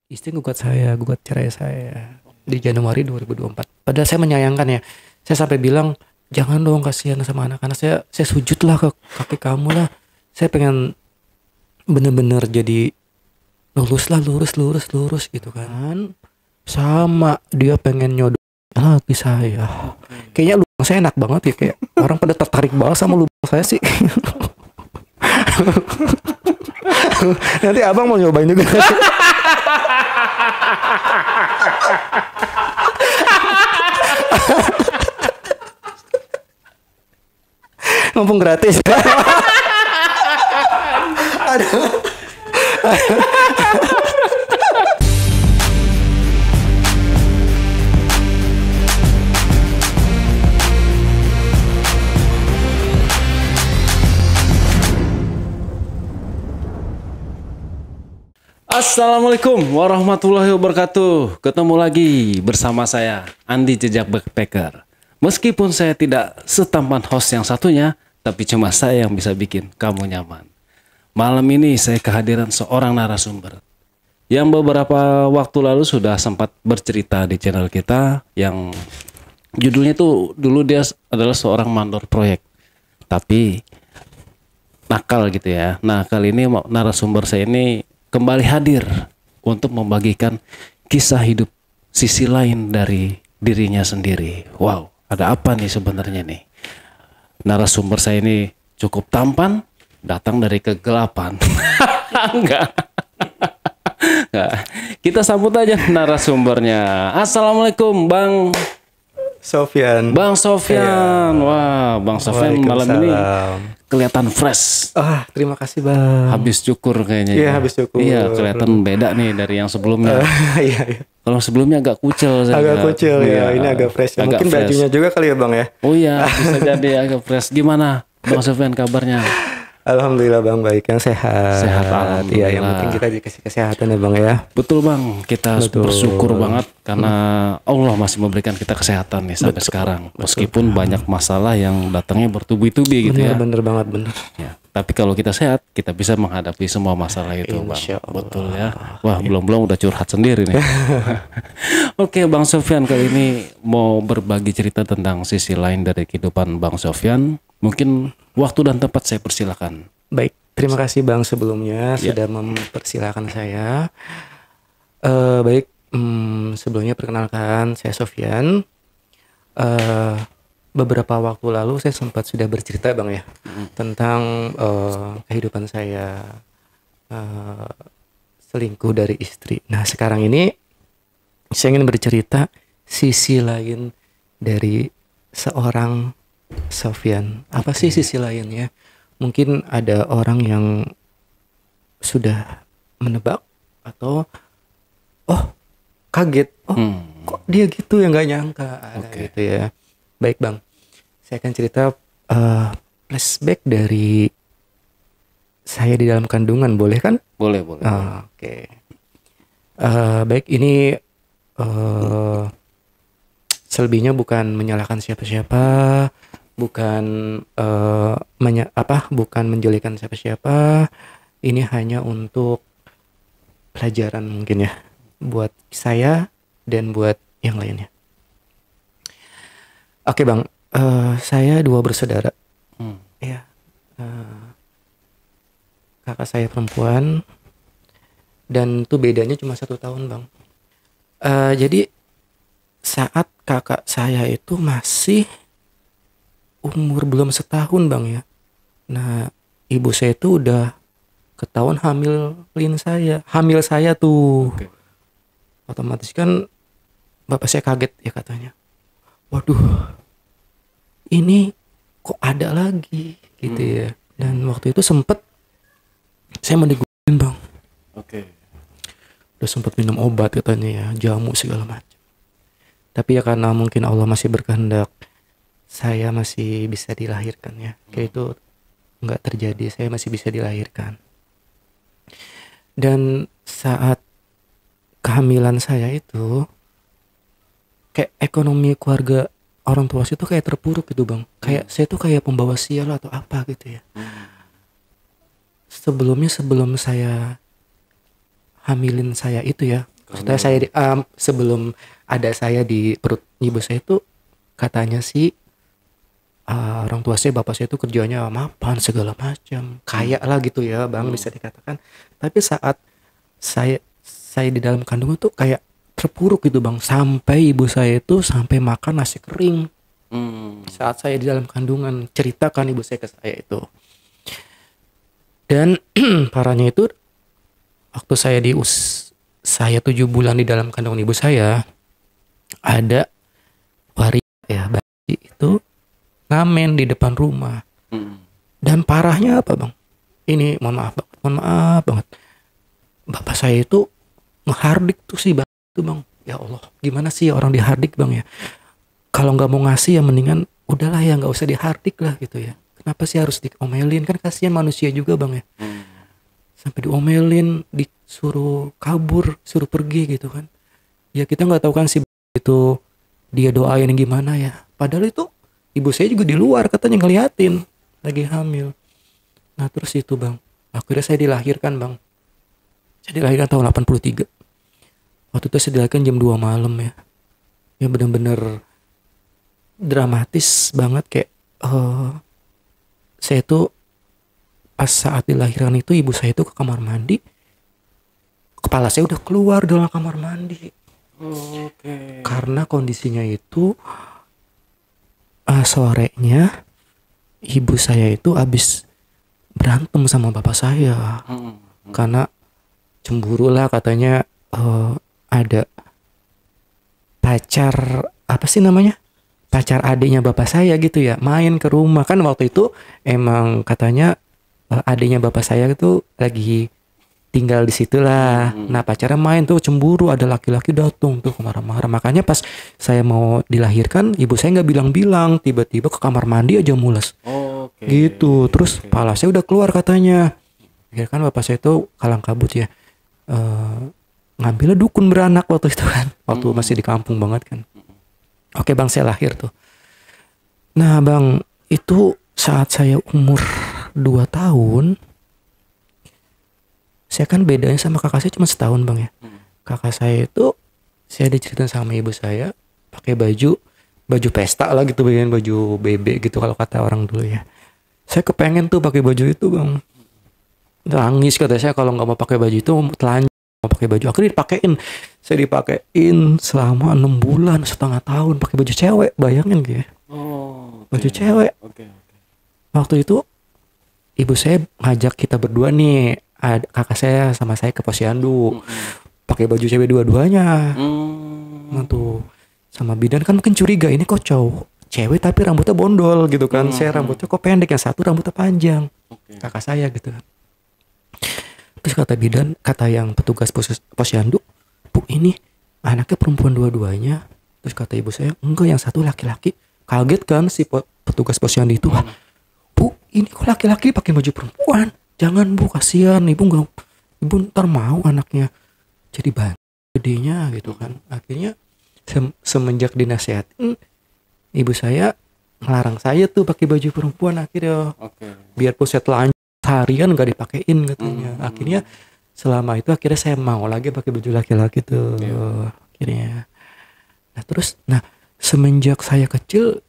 istri gugat cerai saya di Januari 2024. Padahal saya menyayangkan ya. Saya sampai bilang, jangan dong, kasihan sama anak-anak. Saya sujud lah ke kaki kamu lah. Saya pengen bener-bener jadi lurus gitu kan. Sama dia pengen nyodok lagi saya. Kayaknya lubang saya enak banget ya, kayak orang pada tertarik banget sama lubang saya sih. Nanti abang mau nyobain juga. Mumpung gratis. Aduh. Assalamualaikum warahmatullahi wabarakatuh. Ketemu lagi bersama saya, Andi Jejak Backpacker. Meskipun saya tidak setampan host yang satunya, tapi cuma saya yang bisa bikin kamu nyaman. Malam ini saya kehadiran seorang narasumber yang beberapa waktu lalu sudah sempat bercerita di channel kita, yang judulnya tuh dulu dia adalah seorang mandor proyek, tapi nakal gitu ya. Nah, kali ini narasumber saya ini kembali hadir untuk membagikan kisah hidup sisi lain dari dirinya sendiri. Wow, ada apa nih sebenarnya nih? Narasumber saya ini cukup tampan, datang dari kegelapan. Enggak. Enggak. Kita sambut aja narasumbernya. Assalamualaikum Bang Sofyan. Bang Sofyan. Wah, Bang Sofyan malam ini kelihatan fresh. Terima kasih Bang. Habis cukur kayaknya. Iya, ya. habis cukur. Iya, kelihatan beda nih dari yang sebelumnya. Iya. Kalau sebelumnya agak kucel. Agak kucel ya. Ini agak fresh. Agak Mungkin fresh. bajunya juga kali ya Bang ya. Oh iya, bisa jadi agak fresh. Gimana Bang Sofyan kabarnya? Alhamdulillah Bang, baik, yang sehat. Sehat, alhamdulillah. Iya, yang penting kita dikasih kesehatan ya Bang ya. Betul Bang, kita Betul. bersyukur banget karena Allah masih memberikan kita kesehatan nih sampai sekarang. Meskipun banyak masalah yang datangnya bertubi-tubi gitu ya. Bener banget, bener. Ya, tapi kalau kita sehat, kita bisa menghadapi semua masalah itu, Bang. Insya Allah. Betul ya. Wah, belum udah curhat sendiri nih. Oke, Bang Sofyan, kali ini mau berbagi cerita tentang sisi lain dari kehidupan Bang Sofyan. Mungkin waktu dan tempat saya persilakan. Baik, terima kasih Bang sebelumnya Ya. sudah mempersilahkan saya. Baik, sebelumnya perkenalkan saya Sofyan. Beberapa waktu lalu saya sempat sudah bercerita Bang ya tentang kehidupan saya selingkuh dari istri. Nah, sekarang ini saya ingin bercerita sisi lain dari seorang Sofyan. Apa sih sisi lainnya? Mungkin ada orang yang sudah menebak atau kaget. Kok dia gitu ya, nggak nyangka. Oke. Gitu ya. Baik Bang, saya akan cerita flashback dari saya di dalam kandungan, boleh kan? Boleh. Oke. Baik, ini selebihnya bukan menyalahkan siapa-siapa, bukan bukan menjelekan siapa-siapa. Ini hanya untuk pelajaran mungkin ya, buat saya dan buat yang lainnya. Oke Bang, saya 2 bersaudara. Ya, kakak saya perempuan, dan itu bedanya cuma 1 tahun Bang. Jadi saat kakak saya itu masih umur belum setahun Bang ya. Nah, ibu saya itu udah ketahuan hamil saya tuh. Oke. Otomatis kan bapak saya kaget ya, katanya, waduh, ini kok ada lagi gitu ya. Dan waktu itu sempet saya mendegurin Bang. Oke. Udah sempet minum obat katanya ya, jamu segala macam. Tapi ya karena mungkin Allah masih berkehendak saya masih bisa dilahirkan ya. Kayak itu nggak terjadi, saya masih bisa dilahirkan. Dan saat kehamilan saya itu, kayak ekonomi keluarga orang tua saya tuh kayak terpuruk gitu Bang. Kayak saya tuh kayak pembawa sial atau apa gitu ya. Sebelum saya hamilin saya itu ya, Maksudnya saya sebelum ada saya di perut ibu saya itu katanya sih orang tua saya, bapak saya itu kerjanya mapan segala macam, kaya lah gitu ya bang, bisa dikatakan. Tapi saat saya di dalam kandungan tuh kayak terpuruk gitu bang, sampai ibu saya itu sampai makan nasi kering saat saya di dalam kandungan, ceritakan ibu saya ke saya itu. Dan parahnya itu waktu saya 7 bulan di dalam kandungan ibu saya, ada waria ya bayi itu ngamen di depan rumah. Dan parahnya apa bang? Ini mohon maaf banget. Bapak saya itu ngehardik tuh sih bang, itu bang. Ya Allah, gimana sih orang dihardik bang ya? Kalau nggak mau ngasih ya mendingan udahlah ya nggak usah dihardik lah gitu ya. Kenapa sih harus diomelin? Kan kasihan manusia juga bang ya. Sampai diomelin, disuruh kabur, suruh pergi gitu kan. Ya kita nggak tahu kan sih itu dia doain gimana ya. Padahal itu ibu saya juga di luar katanya ngeliatin lagi hamil. Nah terus itu bang, akhirnya saya dilahirkan bang. Saya dilahirkan tahun 83. Waktu itu saya dilahirkan jam 2 malam ya. Ya benar-benar dramatis banget kayak saya tuh pas saat dilahirkan itu ibu saya itu ke kamar mandi. Kepala saya udah keluar dalam kamar mandi. Karena kondisinya itu sorenya ibu saya itu habis berantem sama bapak saya. Karena cemburu lah katanya ada pacar apa sih namanya? Pacar adiknya bapak saya gitu ya, main ke rumah. Kan waktu itu emang katanya adiknya bapak saya itu lagi tinggal di situ lah. Nah pacarnya main tuh cemburu, ada laki-laki datang tuh marah-marah. Makanya pas saya mau dilahirkan, ibu saya nggak bilang-bilang, tiba-tiba ke kamar mandi aja mules. Gitu. Terus kepala saya udah keluar katanya. Ya kan bapak saya itu kalang kabut ya. Ngambilnya dukun beranak waktu itu kan. Waktu masih di kampung banget kan. Oke bang, saya lahir tuh. Nah bang, itu saat saya umur 2 tahun, saya kan bedanya sama kakak saya cuma setahun bang ya. Kakak saya itu, saya diceritain sama ibu saya, pakai baju pesta lah gitu, bagian baju bebek gitu kalau kata orang dulu ya. Saya kepengen tuh pakai baju itu bang. Nangis kata saya kalau nggak mau pakai baju itu, telanjang mau pakai baju. Akhirnya dipakein. Saya dipakein selama 6 bulan, setengah tahun pakai baju cewek, bayangin gitu ya. Baju cewek. Waktu itu ibu saya ngajak kita berdua nih, kakak saya sama saya ke posyandu, pakai baju cewek dua-duanya. Nah tuh sama bidan kan mungkin curiga, ini kok cewek tapi rambutnya bondol gitu kan. Saya rambutnya kok pendek, yang satu rambutnya panjang. Kakak saya gitu kan. Terus kata bidan, kata yang petugas posyandu, Bu ini anaknya perempuan dua-duanya. Terus kata ibu saya, enggak, yang satu laki-laki. Kaget kan si petugas posyandu itu. Bu ini kok laki-laki pakai baju perempuan? Jangan bu, kasihan ibu, ntar mau anaknya jadi bahan gedenya gitu kan. Akhirnya semenjak dinasihatin, ibu saya ngelarang saya tuh pakai baju perempuan akhirnya. Biarpun saya telanjang harian gak dipakein katanya. Akhirnya selama itu akhirnya saya mau lagi pakai baju laki-laki tuh. Akhirnya. Nah terus, semenjak saya kecil,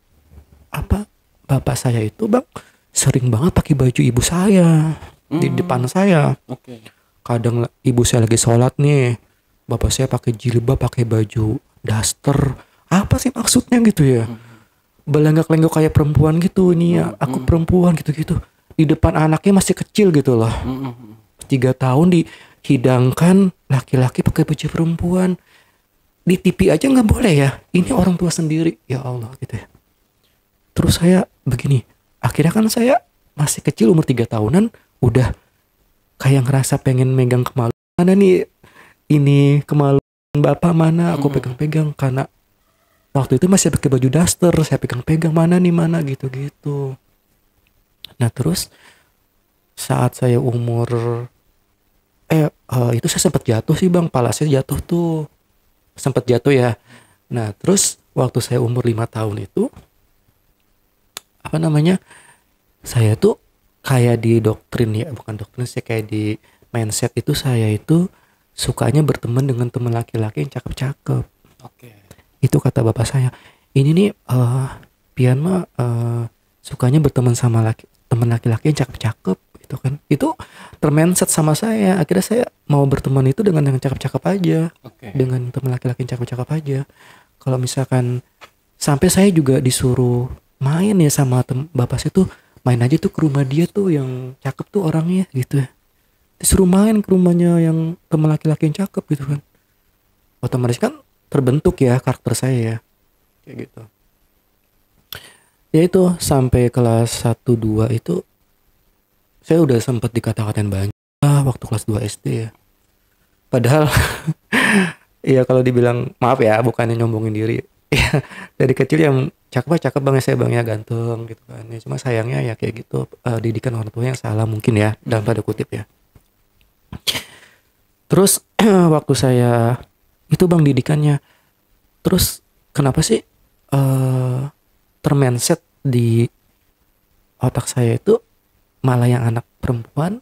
bapak saya itu bang sering banget pakai baju ibu saya di depan saya. Kadang ibu saya lagi sholat nih, bapak saya pakai jilbab, pakai baju daster. Apa sih maksudnya gitu ya? Belenggak-lenggok kayak perempuan gitu nih ya. Aku perempuan gitu-gitu. Di depan anaknya masih kecil gitu loh. 3 tahun dihidangkan laki-laki pakai baju perempuan. Di TV aja nggak boleh ya. Ini orang tua sendiri, ya Allah gitu ya. Terus saya begini, akhirnya kan saya masih kecil umur 3 tahunan udah kayak ngerasa pengen megang kemaluan. Mana nih ini kemaluan bapak, mana aku pegang-pegang, karena waktu itu masih pakai baju daster, saya pegang-pegang mana gitu-gitu. Nah terus saat saya umur itu saya sempat jatuh sih bang, pala saya jatuh tuh, sempat jatuh ya. Nah terus waktu saya umur 5 tahun itu saya tuh kayak di doktrin ya, bukan doktrin sih, kayak di mindset itu saya itu sukanya berteman dengan teman laki-laki yang cakep-cakep. Oke. Itu kata bapak saya. Ini nih Pian mah sukanya berteman sama teman laki-laki yang cakep-cakep gitu kan. Itu termindset sama saya. Akhirnya saya mau berteman itu dengan yang cakep-cakep aja. Oke. Dengan teman laki-laki yang cakep-cakep aja. Kalau misalkan sampai saya juga disuruh main ya sama bapak saya tuh, main aja tuh ke rumah dia tuh yang cakep tuh orangnya gitu ya. Disuruh main ke rumahnya yang teman laki-laki yang cakep gitu kan. Otomatis kan terbentuk ya karakter saya ya. Kayak gitu. Ya itu sampai kelas 1 2 itu saya udah sempat dikata-katain banyak waktu kelas 2 SD ya. Padahal ya kalau dibilang maaf ya, bukannya nyombongin diri. Ya, dari kecil yang cakep bang ya, saya bangnya ganteng gitu kan. Ya, cuma sayangnya ya kayak gitu, didikan orang tua yang salah mungkin ya, dalam tanda kutip ya. Terus waktu saya itu bang didikannya, terus kenapa sih termindset di otak saya itu malah yang anak perempuan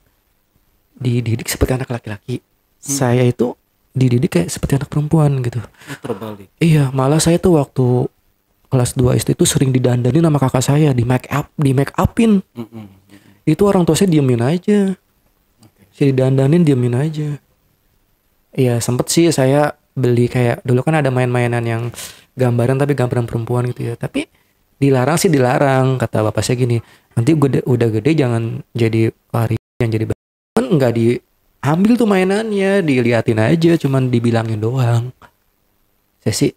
dididik seperti anak laki-laki. Saya itu dididik kayak seperti anak perempuan gitu. Terbalik. Iya, malah saya tuh waktu kelas 2 SD itu sering didandanin sama kakak saya, di make upin. Itu orang tua saya diemin aja. Saya didandanin diemin aja. Iya, sempet sih saya beli kayak dulu kan ada main-mainan yang gambaran tapi gambaran perempuan gitu ya. Tapi dilarang sih dilarang, kata bapak saya gini, nanti udah gede jangan jadi waris yang jadi kan nggak diambil tuh mainannya, diliatin aja, cuman dibilangin doang. Saya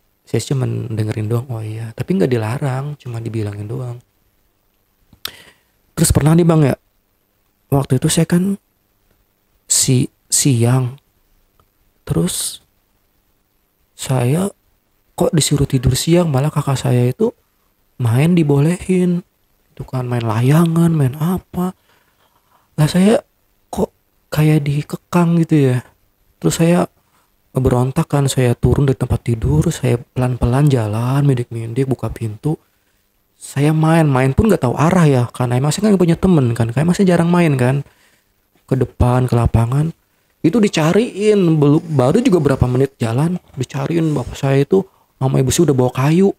cuman dengerin doang, oh iya, tapi nggak dilarang, cuman dibilangin doang. Terus pernah nih bang ya, waktu itu saya kan siang, terus saya kok disuruh tidur siang, malah kakak saya itu main dibolehin, itu kan main layangan, main apa. Lah saya kok kayak dikekang gitu ya. Terus saya berontak kan, saya turun dari tempat tidur, saya pelan-pelan jalan, mendik-mendik buka pintu. Saya main pun nggak tahu arah ya, karena emang saya kan punya temen kan, kayak masih jarang main kan. Ke depan ke lapangan, itu dicariin, baru juga berapa menit jalan, dicariin bapak saya itu sama ibu saya udah bawa kayu.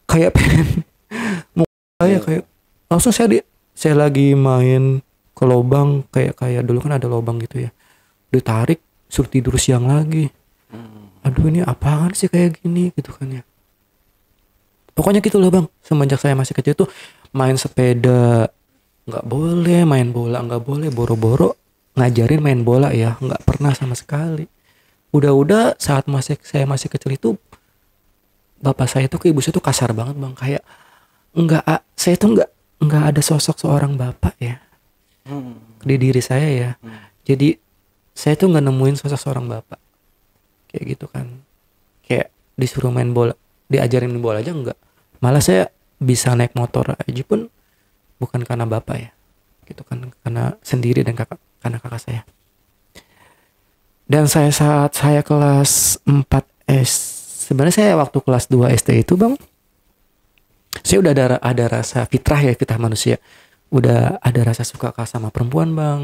Kayak pengen mau kayak langsung saya lagi main ke lubang, kayak dulu kan ada lubang gitu ya, ditarik suruh tidur siang lagi. Aduh ini apaan sih kayak gini gitu kan ya. Pokoknya gitu loh bang, semenjak saya masih kecil tuh main sepeda nggak boleh, main bola nggak boleh, boro-boro ngajarin main bola ya nggak pernah sama sekali. Udah saat saya masih kecil itu bapak saya tuh ke ibu saya tuh kasar banget bang, kayak saya tuh nggak ada sosok seorang bapak ya di diri saya ya. Jadi saya tuh nggak nemuin sosok seorang bapak kayak gitu kan. Kayak disuruh main bola, diajarin main bola aja enggak, malah saya bisa naik motor aja pun bukan karena bapak ya gitu kan, karena sendiri dan karena kakak saya. Dan saat saya kelas 4 sebenarnya saya waktu kelas 2 SD itu bang, saya udah ada rasa fitrah ya, fitrah manusia. Udah ada rasa suka sama perempuan bang.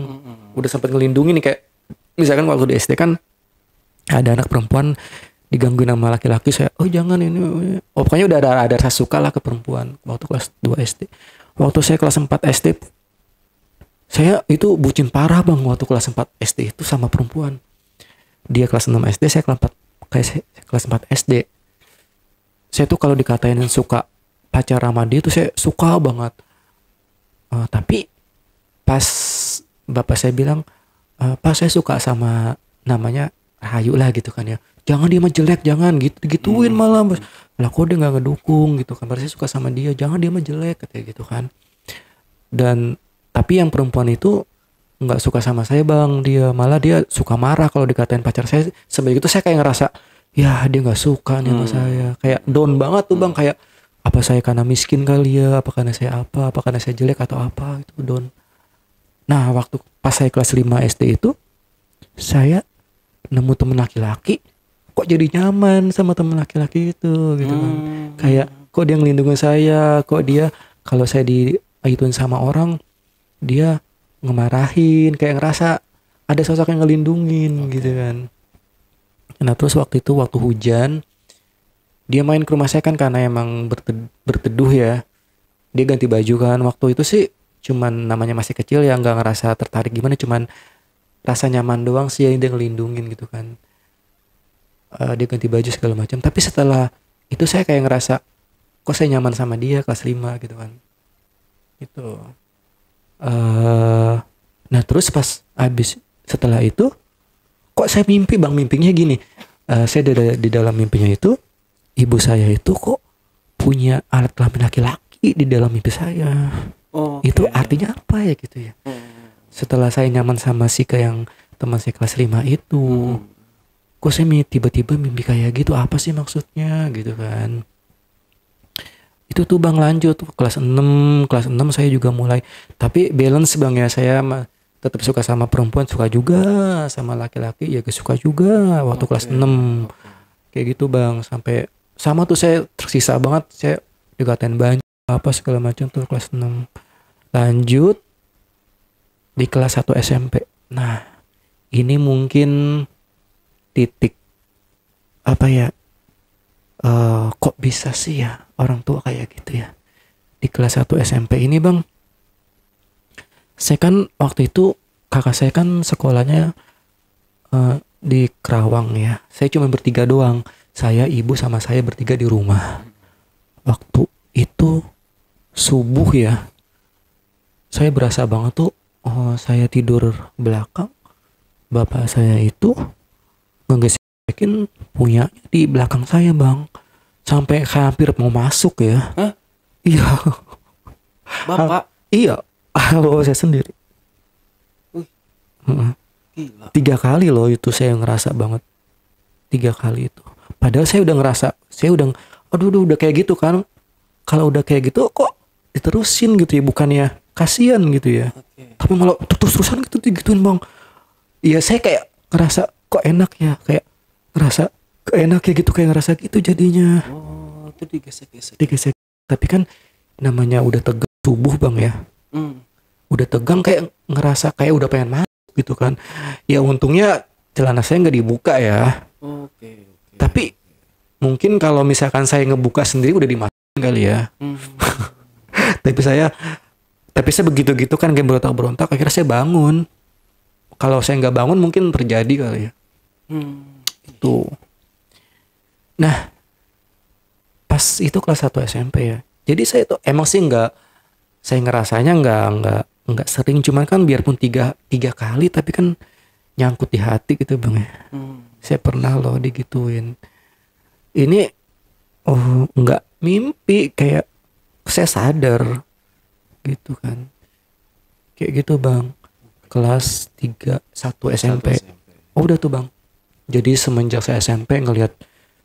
Udah sempat ngelindungi nih, kayak misalkan waktu di SD kan ada anak perempuan digangguin sama laki-laki, saya oh jangan ini. Oh pokoknya udah ada rasa suka lah ke perempuan waktu kelas 2 SD. Waktu saya kelas 4 SD, saya itu bucin parah bang waktu kelas 4 SD itu sama perempuan. Dia kelas 6 SD, saya kelas 4 SD. Saya tuh kalau dikatain suka pacar sama dia tuh saya suka banget. Tapi pas bapak saya bilang, pas saya suka sama namanya Rahayu lah gitu kan ya. Jangan dia mah jelek, jangan gituin malah. Lah kok dia nggak ngedukung gitu kan. Padahal saya suka sama dia, jangan dia mah jelek katanya gitu kan. Dan tapi yang perempuan itu nggak suka sama saya bang, dia malah dia suka marah kalau dikatain pacar saya. Sebagai itu saya kayak ngerasa ya dia nggak suka nih sama saya, kayak down banget tuh bang, kayak apa saya karena miskin kali ya, apa karena saya apa karena saya jelek atau apa, itu down. Nah waktu pas saya kelas 5 SD itu saya nemu temen laki-laki, kok jadi nyaman sama temen laki-laki itu gitu kan. Kayak kok dia ngelindungin saya, kok dia kalau saya diituin sama orang dia ngemarahin, kayak ngerasa ada sosok yang ngelindungin gitu kan. Nah terus waktu itu waktu hujan dia main ke rumah saya kan karena emang berteduh ya. Dia ganti baju kan. Waktu itu sih cuman namanya masih kecil ya nggak ngerasa tertarik gimana. Cuman rasa nyaman doang sih yang dia ngelindungin gitu kan. Dia ganti baju segala macam. Tapi setelah itu saya kayak ngerasa kok saya nyaman sama dia kelas 5 gitu kan. Itu. Nah terus pas abis setelah itu kok saya mimpi bang, mimpinya gini. Saya di dalam mimpinya itu ibu saya itu kok punya alat kelamin laki-laki di dalam mimpi saya. Itu artinya apa ya gitu ya. Setelah saya nyaman sama si ke yang teman saya kelas 5 itu, kok saya tiba-tiba mimpi kayak gitu, apa sih maksudnya gitu kan. Itu tuh bang lanjut kelas 6 saya juga mulai, tapi balance bang ya, saya tetap suka sama perempuan, suka juga sama laki-laki ya, suka juga waktu kelas 6 kayak gitu bang. Sampai sama tuh saya tersisa banget, saya dikatain banyak apa segala macam tuh kelas 6. Lanjut di kelas 1 SMP. Nah ini mungkin titik apa ya, kok bisa sih ya orang tua kayak gitu ya. Di kelas 1 SMP ini bang, saya kan waktu itu kakak saya kan sekolahnya di Kerawang ya. Saya cuma bertiga doang. Saya, ibu sama saya bertiga di rumah. Waktu itu subuh ya. Saya berasa banget tuh saya tidur belakang. Bapak saya itu ngegesekin punya di belakang saya bang. Sampai hampir mau masuk ya. Hah? Iya. Bapak? Iya. Bapak saya sendiri. Gila. 3 kali loh itu saya ngerasa banget. 3 kali itu. Padahal saya udah ngerasa, saya udah, aduh udah kayak gitu kan. Kalau udah kayak gitu kok diterusin gitu ya, bukannya kasihan gitu ya. Tapi malah terus-terusan gitu digituin bang. Iya saya kayak ngerasa kok enak ya, kayak ngerasa enak ya gitu, kayak ngerasa gitu jadinya. Itu digesek-gesek. Digesek. Tapi kan namanya udah tegang tubuh bang ya. Udah tegang kayak ngerasa kayak udah pengen masuk gitu kan. Ya untungnya celana saya nggak dibuka ya. Tapi mungkin kalau misalkan saya ngebuka sendiri udah dimasukin kali ya. Tapi saya begitu-gitu kan kayak berontak-berontak, akhirnya saya bangun. Kalau saya nggak bangun mungkin terjadi kali ya. Itu. Nah, pas itu kelas 1 SMP ya. Jadi saya tuh emang sih saya ngerasanya nggak sering, cuman kan biarpun tiga kali tapi kan nyangkut di hati gitu bang ya. Saya pernah loh digituin. Ini nggak mimpi, kayak saya sadar gitu kan. Kayak gitu bang. Kelas 1 SMP. Udah tuh bang. Jadi semenjak saya SMP ngelihat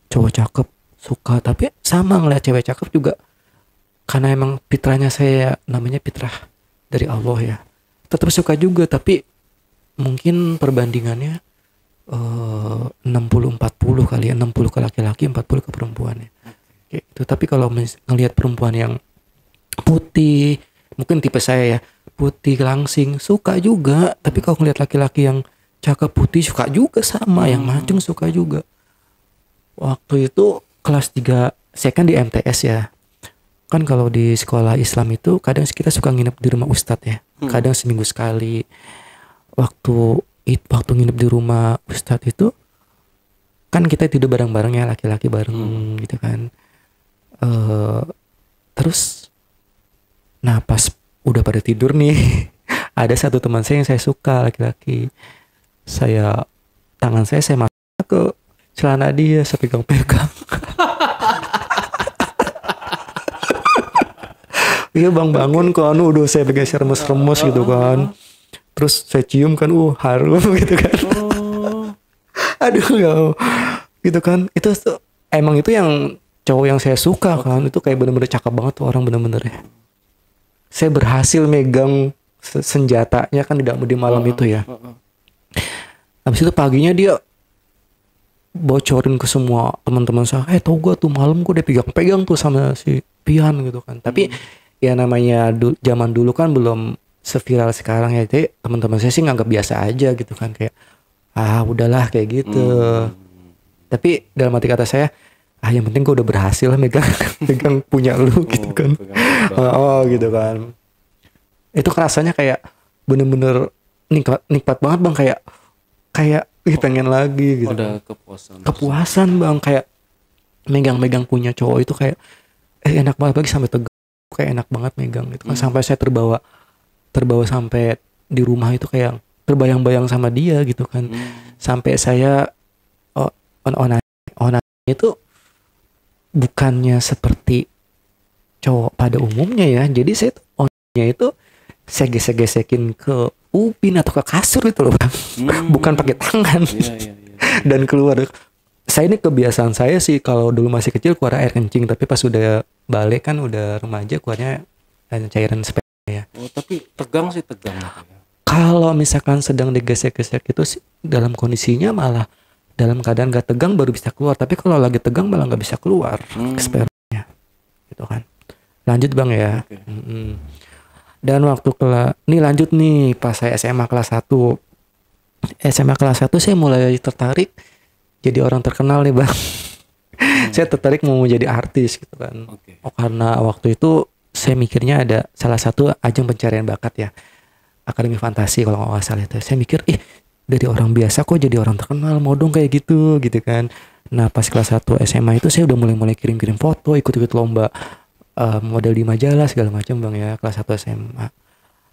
cowok cakep suka, tapi sama ngelihat cewek cakep juga. Karena emang fitrahnya saya, namanya fitrah dari Allah ya. Tetap suka juga, tapi mungkin perbandingannya 60-40 kali ya, 60 ke laki-laki, 40 ke perempuan ya. Kayak gitu. Tapi kalau ngelihat perempuan yang putih, mungkin tipe saya ya, putih langsing, suka juga. Tapi kalau ngelihat laki-laki yang cakep putih, suka juga sama, yang mancung suka juga. Waktu itu kelas 3, saya kan di MTS ya. Kan kalau di sekolah Islam itu kadang kita suka nginep di rumah ustadz ya. Kadang seminggu sekali. Waktu nginep di rumah ustadz itu kan kita tidur bareng-bareng ya, laki-laki bareng gitu kan. Terus nah pas udah pada tidur nih ada satu teman saya yang saya suka, laki-laki. Tangan saya masuk ke celana dia, saya pegang-pegang. Iya bang, bangun kan, udah saya pegang remes-remes gitu kan. Terus saya cium kan, harum gitu kan. Aduh gak, gitu kan. Itu emang itu yang cowok yang saya suka kan. Itu kayak bener-bener cakep banget tuh orang, bener-bener ya. Saya berhasil megang senjatanya kan di malam itu ya. Habis itu paginya dia bocorin ke semua teman-teman saya, tau gak tuh malam gue udah pegang-pegang tuh sama si Pian gitu kan. Tapi ya namanya zaman dulu kan belum seviral sekarang ya. Jadi teman-teman saya sih nganggap biasa aja gitu kan, kayak udahlah kayak gitu. Tapi dalam hati kata saya, yang penting gue udah berhasil lah megang megang punya lu gitu kan. Gitu kan. Itu rasanya kayak bener-bener nikmat banget bang, kayak pengen lagi gitu. Ada kepuasan bang, kayak megang punya cowok itu kayak enak banget, lagi sampai tegang kayak enak banget megang gitu kan. Sampai saya terbawa sampai di rumah itu kayak terbayang-bayang sama dia gitu kan. Sampai saya on itu bukannya seperti cowok pada umumnya ya. Jadi saya tuh onnya itu saya gesek-gesekin ke upin atau ke kasur gitu loh bang. Bukan pakai tangan. Dan keluar. Saya ini kebiasaan saya sih kalau dulu masih kecil keluar air kencing, tapi pas udah balik kan udah remaja keluarnya cairan sperma ya. Tapi tegang sih tegang. Kalau misalkan sedang digesek-gesek itu sih dalam kondisinya malah dalam keadaan gak tegang baru bisa keluar, tapi kalau lagi tegang malah gak bisa keluar spermanya gitu kan. Lanjut bang ya. Dan waktu nih lanjut nih pas saya SMA kelas 1 saya mulai tertarik jadi orang terkenal nih bang. Saya tertarik mau jadi artis gitu kan. Karena waktu itu saya mikirnya ada salah satu ajang pencarian bakat ya, Akademi Fantasi kalau nggak salah itu. Saya mikir dari orang biasa kok jadi orang terkenal, mau dong kayak gitu kan. Nah pas kelas 1 SMA itu saya udah mulai kirim foto, ikut lomba model di majalah segala macam bang ya, kelas 1 SMA.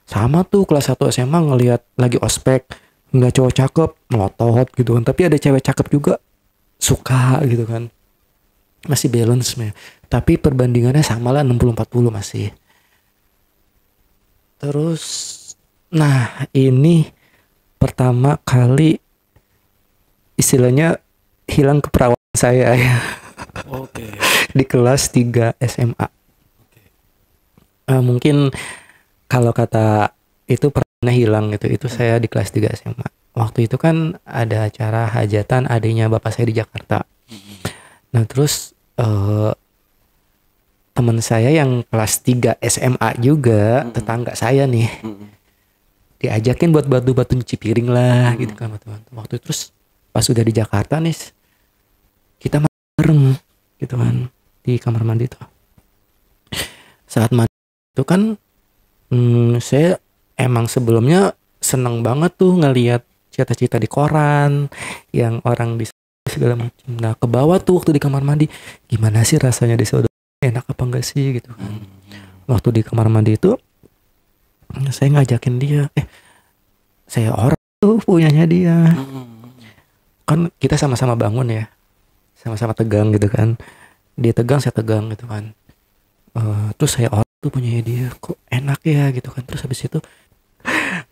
Sama tuh kelas 1 SMA ngelihat lagi ospek, ngeliat cowok cakep melotot gitu kan, tapi ada cewek cakep juga suka gitu kan, masih balance ya. Tapi perbandingannya sama lah 60-40 masih. Terus nah ini pertama kali istilahnya hilang keperawanan saya ya. Di kelas 3 SMA. Mungkin kalau kata itu pernah hilang gitu, itu saya di kelas 3 SMA. Waktu itu kan ada acara hajatan adiknya bapak saya di Jakarta. Nah terus teman saya yang kelas 3 SMA juga, tetangga saya nih, diajakin buat batu-batu nyuci piring lah gitu kan. Waktu itu terus pas udah di Jakarta nih, kita bareng gitu kan di kamar mandi tuh. Saat mandi itu kan saya emang sebelumnya seneng banget tuh ngelihat cita-cita di koran yang orang di segala macam. Nah ke bawah tuh waktu di kamar mandi, gimana sih rasanya di saudara, enak apa enggak sih gitu kan. Waktu di kamar mandi itu saya ngajakin dia, saya orang tuh punyanya dia. Kan kita sama-sama bangun ya, sama-sama tegang gitu kan. Dia tegang, saya tegang gitu kan. Terus saya orang tuh punyanya dia, kok enak ya gitu kan. Terus habis itu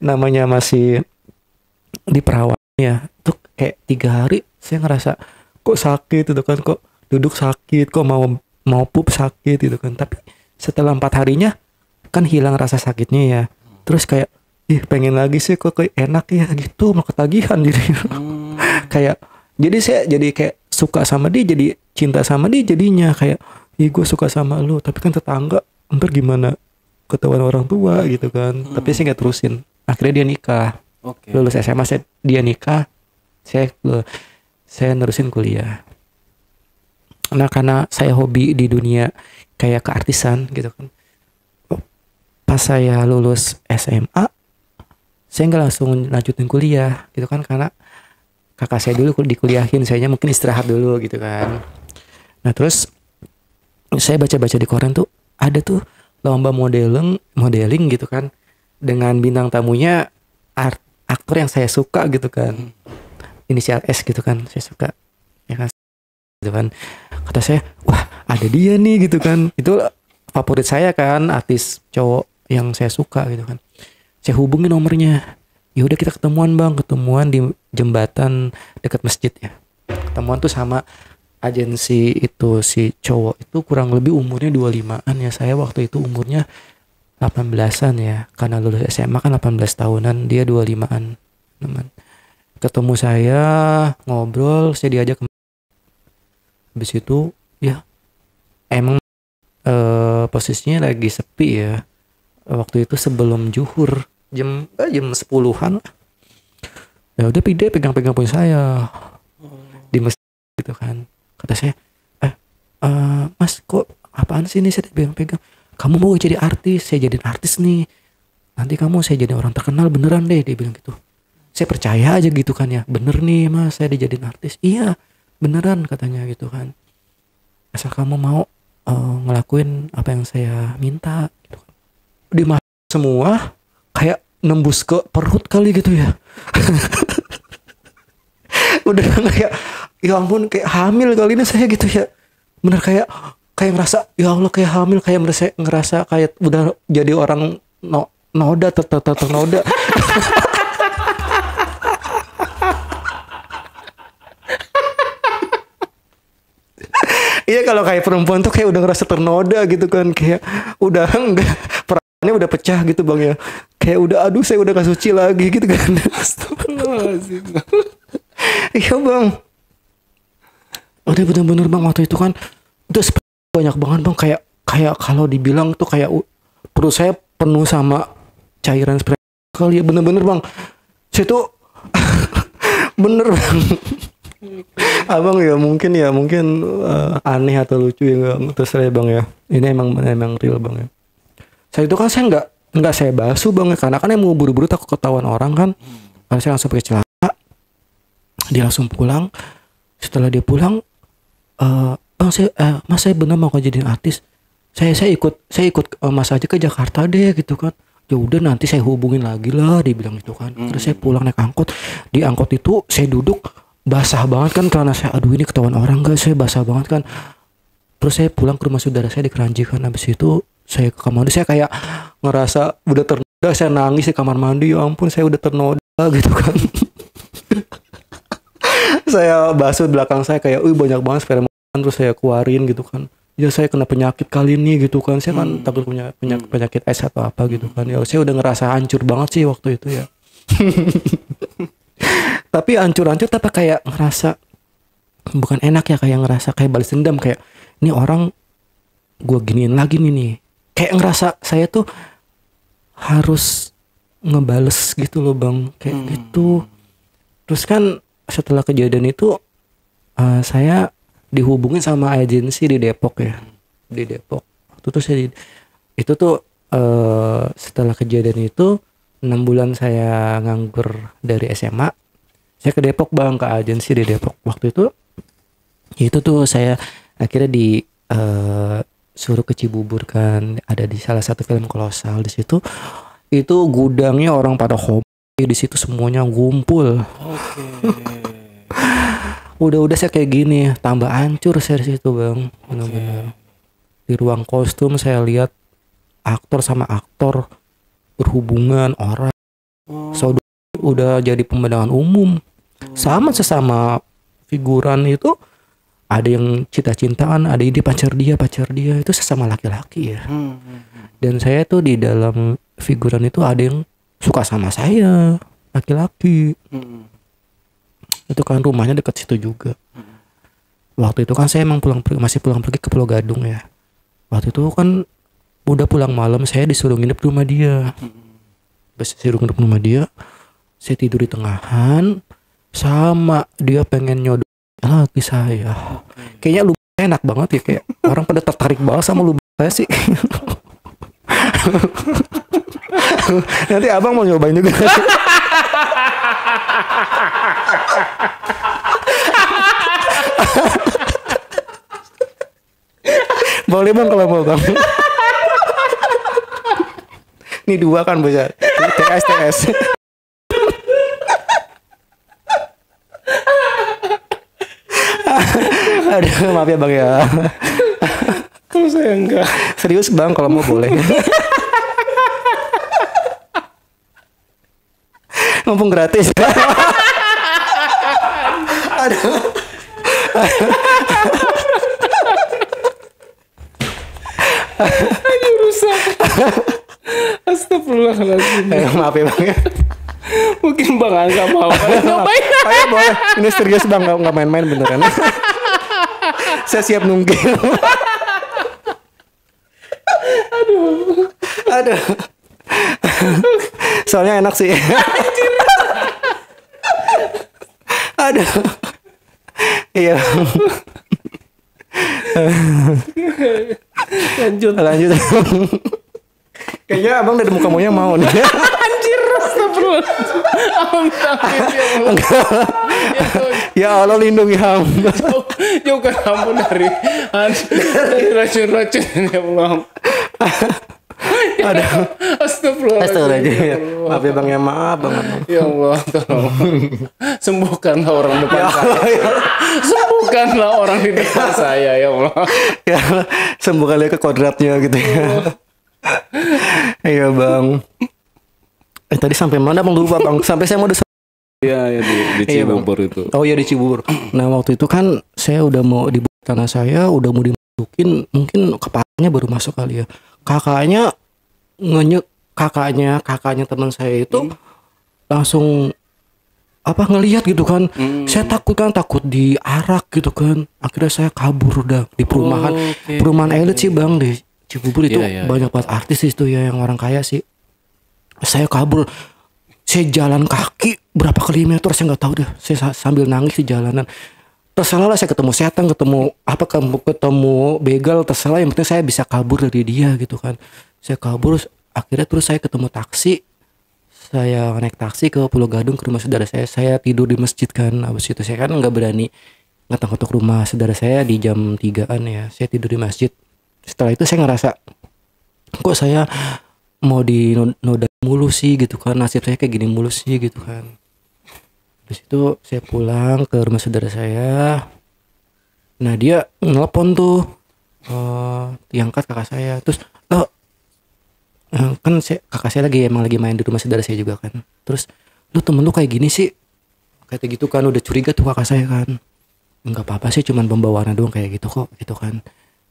namanya masih di perawat ya, tuh kayak 3 hari saya ngerasa kok sakit gitu kan, kok duduk sakit, kok mau pup sakit gitu kan. Tapi setelah 4 harinya kan hilang rasa sakitnya ya. Terus kayak pengen lagi sih, kok kayak enak ya gitu, mau ketagihan jadi kayak, jadi saya jadi kayak suka sama dia, jadi cinta sama dia jadinya kayak gue suka sama lu, tapi kan tetangga ntar gimana ketahuan orang tua gitu kan. Tapi saya nggak terusin, akhirnya dia nikah. Lulus SMA dia nikah, saya nerusin kuliah. Nah karena saya hobi di dunia kayak keartisan gitu kan, pas saya lulus SMA saya nggak langsung lanjutin kuliah gitu kan, karena kakak saya dulu dikuliahin, sayanya mungkin istirahat dulu gitu kan. Nah terus saya baca-baca di koran tuh ada tuh lomba modeling gitu kan, dengan bintang tamunya aktor yang saya suka gitu kan, inisial S gitu kan, saya suka ya kan gitu kan. Kata saya, wah ada dia nih gitu kan, itu favorit saya kan, artis cowok yang saya suka gitu kan. Saya hubungi nomornya, ya udah kita ketemuan di jembatan dekat masjid ya. Ketemuan tuh sama agensi itu, si cowok itu kurang lebih umurnya 25-an ya, saya waktu itu umurnya 18-an ya, karena lulus SMA kan 18 tahunan, dia 25-an teman. Ketemu saya, ngobrol, saya diajak habis itu ya emang posisinya lagi sepi ya waktu itu, sebelum zuhur jam 10-an. Ya udah pegang-pegang punya saya di masjid gitu kan. Kata saya, mas kok apaan sih ini, saya pegang-pegang. Kamu mau jadi artis, saya jadiin artis nih. Nanti kamu saya jadi orang terkenal beneran deh, dia bilang gitu. Saya percaya aja gitu kan ya, bener nih mas saya dijadiin artis. Iya beneran katanya gitu kan. Asal kamu mau ngelakuin apa yang saya minta gitu kan. Di semua kayak nembus ke perut kali gitu ya. Udah kayak ya ampun kayak hamil kali ini saya gitu ya. Bener kayak ngerasa ya Allah kayak hamil, kayak ngerasa kayak udah jadi orang noda ternoda. Iya kalau kayak perempuan tuh kayak udah ngerasa ternoda gitu kan, kayak udah enggak perasaannya udah pecah gitu bang ya, kayak udah aduh saya udah gak suci lagi gitu kan. Astagfirullahaladzim. Iya bang, udah bener-bener bang waktu itu kan udah banyak banget bang, kayak kalau dibilang tuh kayak perut saya penuh sama cairan spray kali ya, bener-bener bang. Saya tuh bener bang. Abang ya mungkin aneh atau lucu ya, nggak terserah ya bang ya. Ini emang real bang ya. Saya itu kan saya nggak saya basuh bang ya, karena kan yang mau buru-buru takut ketahuan orang kan. Karena saya langsung pakai celana. Dia langsung pulang. Setelah dia pulang, bang mas saya benar mau jadiin artis. Saya ikut mas aja ke Jakarta deh gitu kan. Ya udah nanti saya hubungin lagi lah, dia bilang gitu kan. Terus saya pulang naik angkot. Di angkot itu saya duduk basah banget kan, karena saya aduh ini ketahuan orang gak, saya basah banget kan. Terus saya pulang ke rumah saudara saya di Kranji kan. Habis itu saya ke kamar mandi, saya kayak ngerasa udah ternoda, saya nangis di kamar mandi, ya ampun saya udah ternoda gitu kan. Saya basuh belakang saya kayak banyak banget sperma, terus saya keluarin gitu kan. Ya saya kena penyakit kali ini gitu kan, saya kan takut punya penyakit S atau apa gitu kan. Ya saya udah ngerasa hancur banget sih waktu itu ya. Tapi hancur-hancur tapi kayak ngerasa bukan enak ya, kayak ngerasa kayak balas dendam, kayak ini orang gue giniin lagi nih. Kayak ngerasa saya tuh harus ngebales gitu loh bang, kayak gitu. Terus kan setelah kejadian itu saya dihubungin sama agensi di Depok ya, di Depok. Waktu itu setelah kejadian itu 6 bulan saya nganggur dari SMA. Saya ke Depok bang, ke agensi di Depok. Waktu itu tuh saya akhirnya suruh ke Cibubur kan, ada di salah satu film kolosal di situ. Itu gudangnya orang pada hobi di situ, semuanya ngumpul. Udah saya kayak gini, tambah hancur saya di situ bang, benar-benar. Di ruang kostum saya lihat aktor sama aktor berhubungan, orang saudara udah jadi pemandangan umum. Sama sesama figuran itu ada yang cinta-cintaan, ada yang pacar dia itu sesama laki-laki ya. Dan saya tuh di dalam figuran itu ada yang suka sama saya, laki-laki. Itu kan rumahnya dekat situ juga. Waktu itu kan saya emang masih pulang pergi ke Pulau Gadung ya. Waktu itu kan udah pulang malam, saya disuruh nginep di rumah dia. Disuruh nginep di rumah dia, saya tidur di tengahan, sama dia pengen nyodok lagi saya. Kayaknya lu enak banget ya, kayak orang pada tertarik banget sama lu saya sih. Nanti abang mau nyobain juga. Boleh bang kalau mau bang. Ini 2 kan bisa TS. Aduh maaf ya bang ya. Kalau saya enggak. Serius bang kalau mau boleh. Mumpung gratis. Aduh. Aduh rusak. Astagfirullahaladzim. Maaf ya bang ya. Mungkin bang nggak mau. Nyobain. Ayo boleh. Ini serius bang, nggak main-main beneran. Saya siap nunggil. Aduh. Soalnya enak sih. Aduh. Iya. Lanjut. Lanjut. Kayaknya abang dari muka maunya mau nih. Anjir, astagfirullah. Ya Allah lindungi hamba. Jauhkan hamba dari racun-racun ya Allah. Ada. Astagfirullahaladzim. Maaf ya bang ya, maaf bang. Ya Allah, tolong sembuhkanlah orang depan saya. Sembuhkanlah orang di depan saya ya Allah. Ya sembuhkan dia ke kodratnya gitu ya. Iya bang. Tadi sampai mana bang, lupa bang. Sampai saya mau Iya di Cibubur itu. Oh iya di Cibubur. Nah waktu itu kan saya udah mau di tanah saya, udah mau dimasukin, mungkin kepalanya baru masuk kali ya. Kakaknya kakaknya teman saya itu langsung ngelihat gitu kan. Saya takut diarak gitu kan. Akhirnya saya kabur udah di perumahan elit sih bang di Cibubur itu. Banyak banget artis itu ya yang orang kaya sih. Saya kabur. Saya jalan kaki berapa kilometer saya nggak tahu deh. Saya sambil nangis di jalanan. Terserah lah, saya ketemu setan, ketemu begal, terserah, yang penting saya bisa kabur dari dia gitu kan. Saya kabur, akhirnya terus saya ketemu taksi. Saya naik taksi ke Pulau Gadung ke rumah saudara saya. Saya tidur di masjid kan. Habis itu saya kan nggak berani ngetok-ngetok rumah saudara saya di jam 3-an ya. Saya tidur di masjid. Setelah itu saya ngerasa kok saya mau dinoda mulu sih gitu kan, nasib saya kayak gini mulu sih gitu kan. Terus itu saya pulang ke rumah saudara saya. Nah dia nelpon tuh, diangkat kakak saya. Terus kan kakak saya emang lagi main di rumah saudara saya juga kan. Terus lu temen lu kayak gini sih, kayak gitu kan. Udah curiga tuh kakak saya kan. Enggak apa-apa sih, cuman pembawaannya doang kayak gitu kok gitu kan.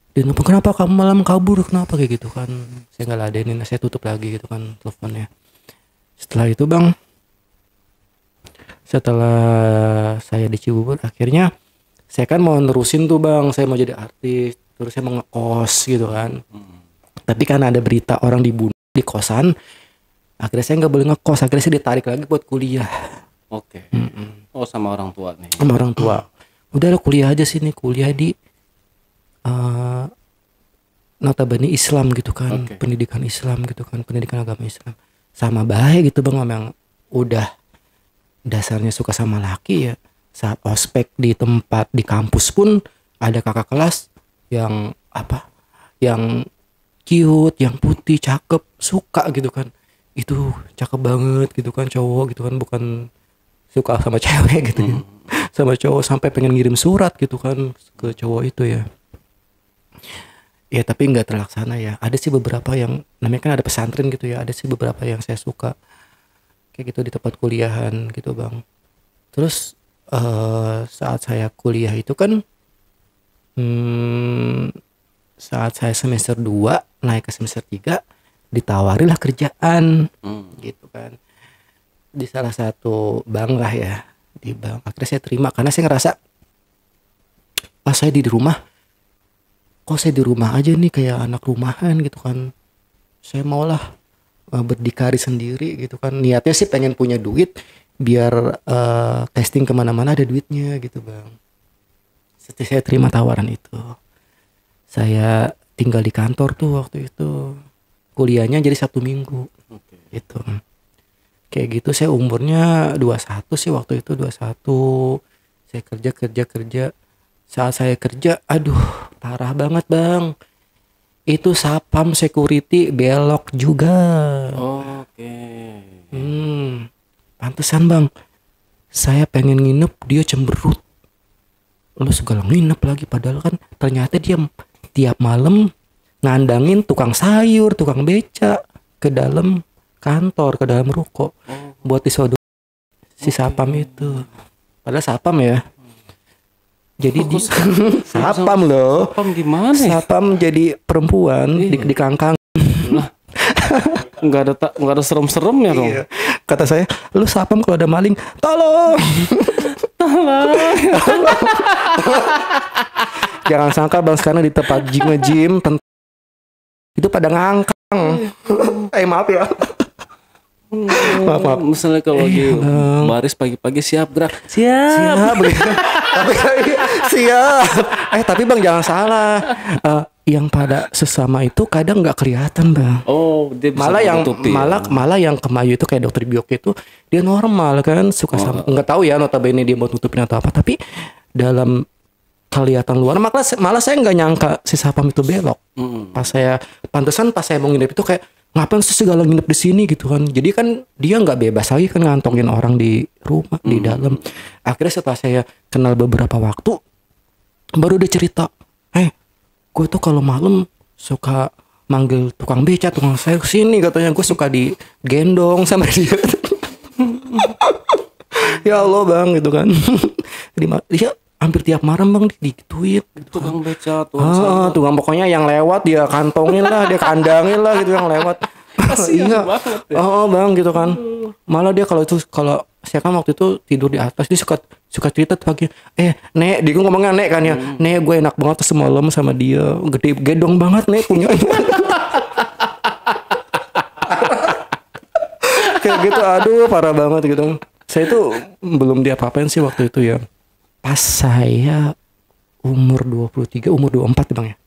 Dia nelfon, kenapa kamu malam kabur, kenapa kayak gitu kan. Saya nggak ladenin, saya tutup lagi gitu kan teleponnya. Setelah itu bang, setelah saya di Cibubur, akhirnya saya kan mau nerusin tuh bang, saya mau jadi artis, terus saya mau ngekos gitu kan. Tapi kan ada berita orang dibunuh di kosan, akhirnya saya nggak boleh ngekos, akhirnya saya ditarik lagi buat kuliah. Oke. Oh sama orang tua nih. Sama orang tua. Udah lo kuliah aja sini, kuliah di notabene Islam gitu kan, pendidikan Islam gitu kan, pendidikan agama Islam. Sama baik gitu bang, memang udah dasarnya suka sama laki ya. Saat ospek di tempat di kampus pun ada kakak kelas yang yang cute, yang putih, cakep, suka gitu kan. Itu cakep banget gitu kan, cowok gitu kan, bukan suka sama cewek gitu ya. Sama cowok sampai pengen ngirim surat gitu kan ke cowok itu ya. Ya tapi nggak terlaksana ya. Ada sih beberapa yang namanya kan ada pesantren gitu ya. Ada sih beberapa yang saya suka kayak gitu di tempat kuliahan gitu bang. Terus saat saya kuliah itu kan saat saya semester 2 naik ke semester 3 ditawarilah kerjaan gitu kan di salah satu bank lah ya, di bank. Akhirnya saya terima karena saya ngerasa saya di rumah, kok saya di rumah aja nih kayak anak rumahan gitu kan. Saya maulah berdikari sendiri gitu kan. Niatnya sih pengen punya duit biar casting kemana-mana ada duitnya gitu bang. Setelah saya terima tawaran itu, saya tinggal di kantor tuh waktu itu. Kuliahnya jadi 1 minggu gitu. Kayak gitu saya umurnya 21 sih waktu itu, 21. Saya kerja. Saat saya kerja, aduh parah banget bang. Itu sapam security belok juga. Pantesan bang, saya pengen nginep, dia cemberut. Lu segala nginep lagi, padahal kan ternyata dia tiap malam ngandangin tukang sayur, tukang beca ke dalam kantor, ke dalam ruko buat disodok si sapam itu. Padahal sapam ya. Jadi di sapam loh. Sapam gimana ya? Sapam jadi perempuan di kangkang. Nggak ada serem-seremnya dong. Iya. Kata saya, lu sapam kalau ada maling, tolong. Jangan sangka bang sekarang di tempat gym itu pada ngangkang. Maaf ya. Maaf. Misalnya kalau lagi baris pagi-pagi siap gerak. Siap begitu. Tapi siap. Tapi Bang jangan salah. Yang pada sesama itu kadang nggak kelihatan Bang. Oh, dia bisa Malah yang menutupi, ya. malah yang kemayu itu kayak dokter Bioki itu dia normal kan suka sama nggak tahu ya notabene dia mau tutupin atau apa tapi dalam kelihatan luar malah saya nggak nyangka si Sapam itu belok. Pas saya mau nginep itu kayak ngapain sih segala nginep di sini gitu kan. Jadi kan dia nggak bebas lagi kan ngantongin orang di rumah di dalam. Akhirnya setelah saya kenal beberapa waktu baru dia cerita, gue tuh kalau malam suka manggil tukang beca, tukang sayur kesini katanya gue suka digendong sama dia. Ya Allah Bang gitu kan. Dia hampir tiap malam Bang digituin gitu. Tukang beca, Tukang pokoknya yang lewat dia kantongin lah, dia kandangin lah gitu yang lewat. Iya. Banget ya. Bang gitu kan. Malah dia kalau saya kan waktu itu tidur di atas dia suka cerita pagi. Nek, dia ngomongnya Nek kan ya. Nek gue enak banget semalam sama dia. Gede gedong banget Nek punya. Kayak gitu aduh parah banget gitu. Saya tuh belum diapa-apain sih waktu itu ya. Pas saya umur 23, umur 24 Bang ya.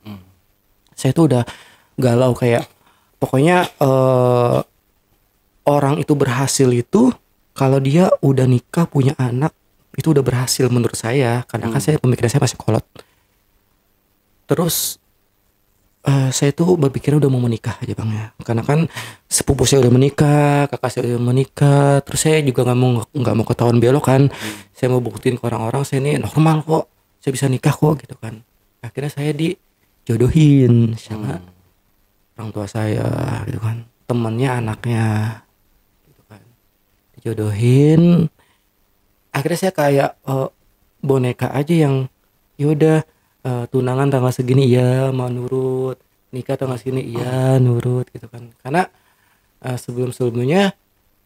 Saya tuh udah galau kayak pokoknya orang itu berhasil itu kalau dia udah nikah punya anak itu udah berhasil menurut saya karena kan saya pemikiran saya masih kolot. Terus saya tuh berpikir udah mau menikah aja Bang ya karena kan sepupu saya udah menikah, kakak saya udah menikah, terus saya juga nggak mau ketahuan belok kan. Saya mau buktiin ke orang-orang saya ini normal kok, saya bisa nikah kok gitu kan. Akhirnya saya dijodohin sama orang tua saya gitu kan, temennya anaknya gitu kan, dijodohin. Akhirnya saya kayak boneka aja yang yaudah tunangan tanggal segini iya mau nurut, nikah tanggal segini iya nurut gitu kan. Karena sebelumnya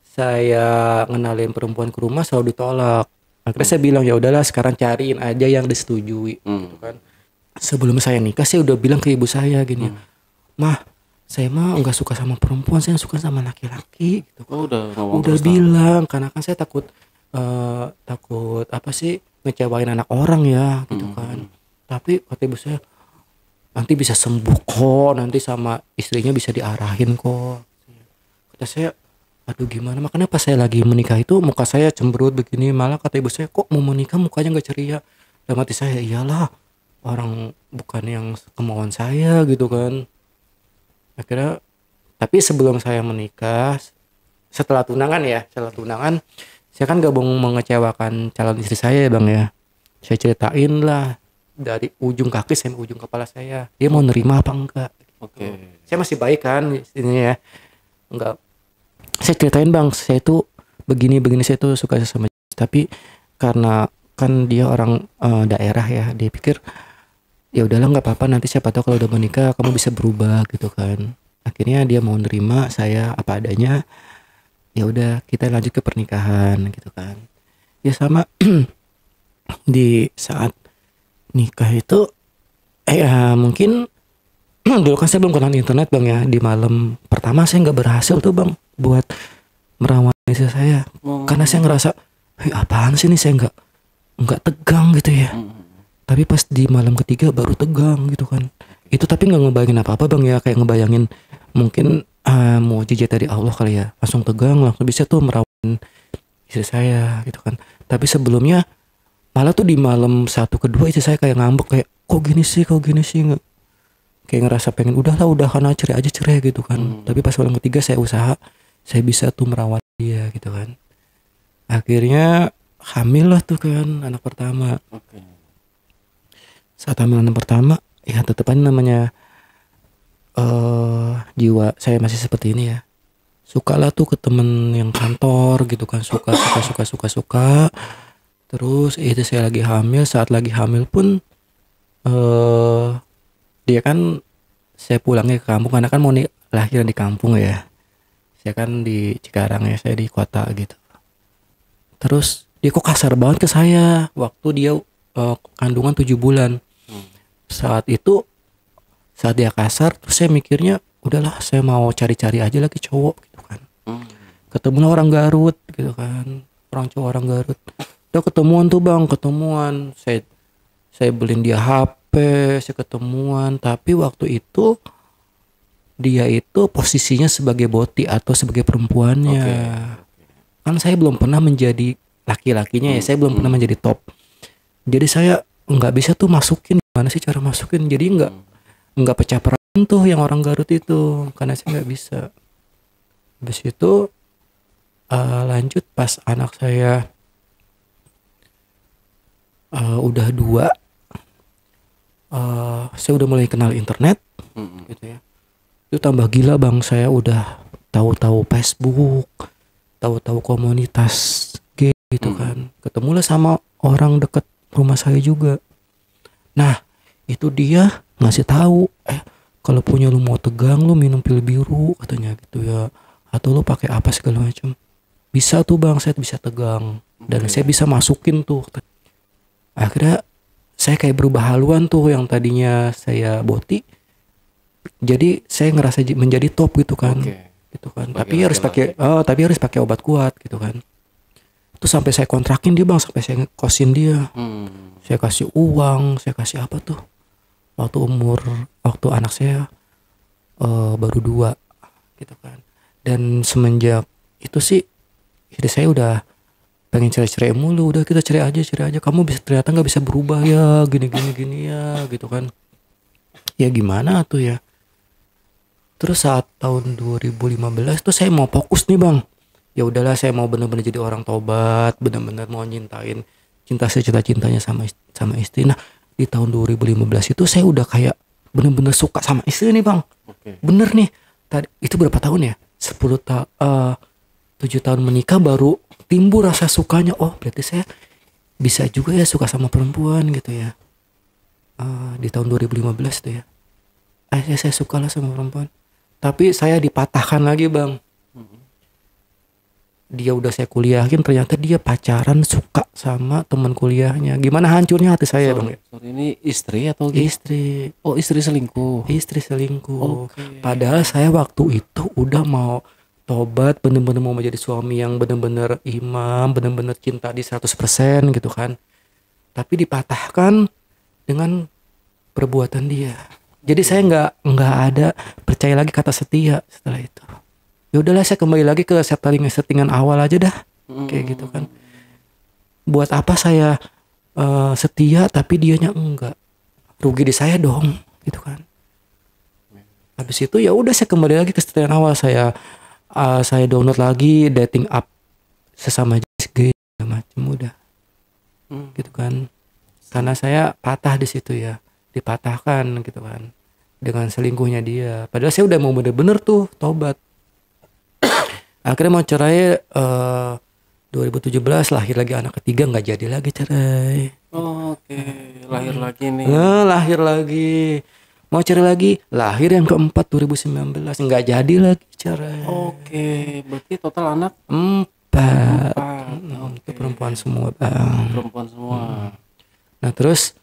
saya ngenalin perempuan ke rumah selalu ditolak. Akhirnya saya bilang ya udahlah sekarang cariin aja yang disetujui gitu kan. Sebelum saya nikah saya udah bilang ke ibu saya gini, Mah saya mah nggak suka sama perempuan, saya suka sama laki-laki gitu kan. Udah bilang karena kan saya takut apa sih ngecewain anak orang ya gitu kan. Tapi kata ibu saya nanti bisa sembuh kok, nanti sama istrinya bisa diarahin kok. Kata saya aduh gimana, makanya pas saya lagi menikah itu muka saya cemberut begini, malah kata ibu saya kok mau menikah mukanya nggak ceria. Dalam hati saya iyalah orang bukan yang kemauan saya gitu kan. Akhirnya tapi sebelum saya menikah setelah tunangan saya kan gak mau mengecewakan calon istri saya ya Bang ya. Saya ceritain lah dari ujung kaki sampai ujung kepala saya, dia mau nerima apa enggak. Saya masih baik kan ini ya, enggak. Saya ceritain Bang, saya tuh begini saya tuh suka sama, tapi karena kan dia orang daerah ya, dia pikir ya udahlah nggak apa-apa, nanti siapa tahu kalau udah menikah kamu bisa berubah gitu kan. Akhirnya dia mau nerima saya apa adanya, ya udah kita lanjut ke pernikahan gitu kan. Ya sama di saat nikah itu mungkin dulu kan saya belum kenal internet Bang ya. Di malam pertama saya nggak berhasil tuh Bang buat merawat istri saya karena saya ngerasa apaan sih ini, saya nggak tegang gitu ya. Tapi pas di malam ketiga baru tegang gitu kan. Itu tapi nggak ngebayangin apa-apa Bang ya, kayak ngebayangin mungkin mukjizat dari Allah kali ya, langsung tegang, langsung bisa tuh merawat istri saya gitu kan. Tapi sebelumnya malah tuh di malam 1 kedua istri saya kayak ngambek, kayak kok gini sih nggak, kayak ngerasa pengen udah karena cerai gitu kan. Tapi pas malam ketiga saya usaha, saya bisa tuh merawat dia gitu kan. Akhirnya hamil lah tuh kan anak pertama. Saat hamil anak pertama ya tetepan namanya jiwa saya masih seperti ini ya, sukalah tuh ke temen yang kantor gitu kan, suka. Terus itu saya lagi hamil, saat lagi hamil pun dia kan saya pulangnya ke kampung karena kan mau lahir di kampung ya. Saya kan di Cikarang ya, saya di kota gitu. Terus dia kok kasar banget ke saya waktu dia kandungan 7 bulan. Saat dia kasar, terus saya mikirnya udahlah saya mau cari-cari aja lagi cowok gitu kan. ketemu orang Garut gitu kan, orang cowok orang Garut. Udah ketemuan tuh bang, ketemuan. Saya beliin dia HP, saya ketemuan. Tapi waktu itu dia itu posisinya sebagai boti atau sebagai perempuannya. Kan saya belum pernah menjadi laki-lakinya ya, saya belum pernah menjadi top. Jadi saya nggak bisa tuh masukin, gimana sih cara masukin? Jadi nggak pecah peran tuh yang orang Garut itu, karena saya nggak bisa. Habis itu lanjut pas anak saya udah 2, saya udah mulai kenal internet, gitu ya. Itu tambah gila bang, saya udah tahu-tahu Facebook, tahu-tahu komunitas gay gitu kan. Ketemulah sama orang deket rumah saya juga. Nah itu dia ngasih tahu, kalau punya lu mau tegang lu minum pil biru katanya gitu ya, atau lu pakai apa segala macam. Bisa tuh bang, saya bisa tegang dan saya bisa masukin tuh. Akhirnya saya kayak berubah haluan tuh, yang tadinya saya boti jadi saya ngerasa menjadi top gitu kan. Gitu kan. Tapi harus pakai obat kuat gitu kan. Itu sampai saya kontrakin dia bang, sampai saya ngekosin dia. Saya kasih uang, saya kasih apa tuh. Waktu anak saya baru 2 gitu kan. Dan semenjak itu sih jadi saya udah pengen cerai mulu. Udah kita cerai aja. Kamu ternyata nggak bisa berubah ya, gini ya gitu kan. Ya gimana tuh ya. Terus saat tahun 2015 tuh saya mau fokus nih bang. Ya udahlah, saya mau benar-benar jadi orang tobat, benar-benar mau nyintain cinta secita-cintanya sama istri. Nah di tahun 2015 itu saya udah kayak benar-benar suka sama istri nih bang. Bener nih. Tadi itu berapa tahun ya? 7 tahun menikah baru timbul rasa sukanya. Oh berarti saya bisa juga ya suka sama perempuan gitu ya. Di tahun 2015 tuh ya. Saya suka lah sama perempuan. Tapi saya dipatahkan lagi bang. Dia udah saya kuliahin, ternyata dia pacaran suka sama teman kuliahnya. Gimana hancurnya hati saya bang. Sorry, ini istri atau gimana? Istri. Oh istri selingkuh. Padahal saya waktu itu udah mau tobat, bener-bener mau menjadi suami yang bener-bener imam, bener-bener cinta di 100% gitu kan. Tapi dipatahkan dengan perbuatan dia. Jadi saya nggak ada percaya lagi kata setia setelah itu. Ya udahlah, saya kembali lagi ke settingan awal aja dah, kayak gitu kan. Buat apa saya setia tapi dianya enggak? Rugi di saya dong, gitu kan. Habis itu ya udah saya kembali lagi ke settingan awal. Saya download lagi dating app sesama jenis gay macam udah, gitu kan. Karena saya patah di situ ya, dipatahkan gitu kan dengan selingkuhnya dia. Padahal saya udah mau bener-bener tuh tobat. Akhirnya mau cerai 2017, lahir lagi anak ketiga, nggak jadi lagi cerai. Lahir lagi nih. Lahir lagi. Mau cerai lagi, lahir yang keempat 2019, nggak jadi lagi cerai. Berarti total anak 4. Itu perempuan semua bang. Perempuan semua. Nah terus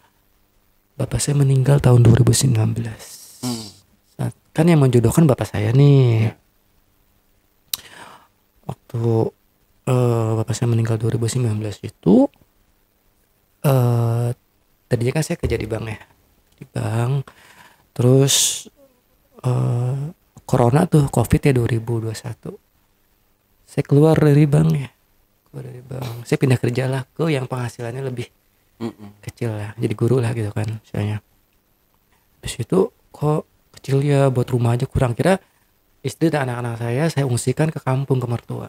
bapak saya meninggal tahun 2019. Kan yang menjodohkan bapak saya nih. Waktu bapak saya meninggal 2019 itu tadinya kan saya kerja di bank ya, di bank. Terus corona tuh, covid ya 2021. Saya keluar dari bank ya, saya pindah kerja lah ke yang penghasilannya lebih kecil lah, jadi guru lah gitu kan misalnya. Habis itu kok kecil ya, buat rumah aja kurang. Kira istri dan anak-anak saya ungsikan ke kampung, ke mertua.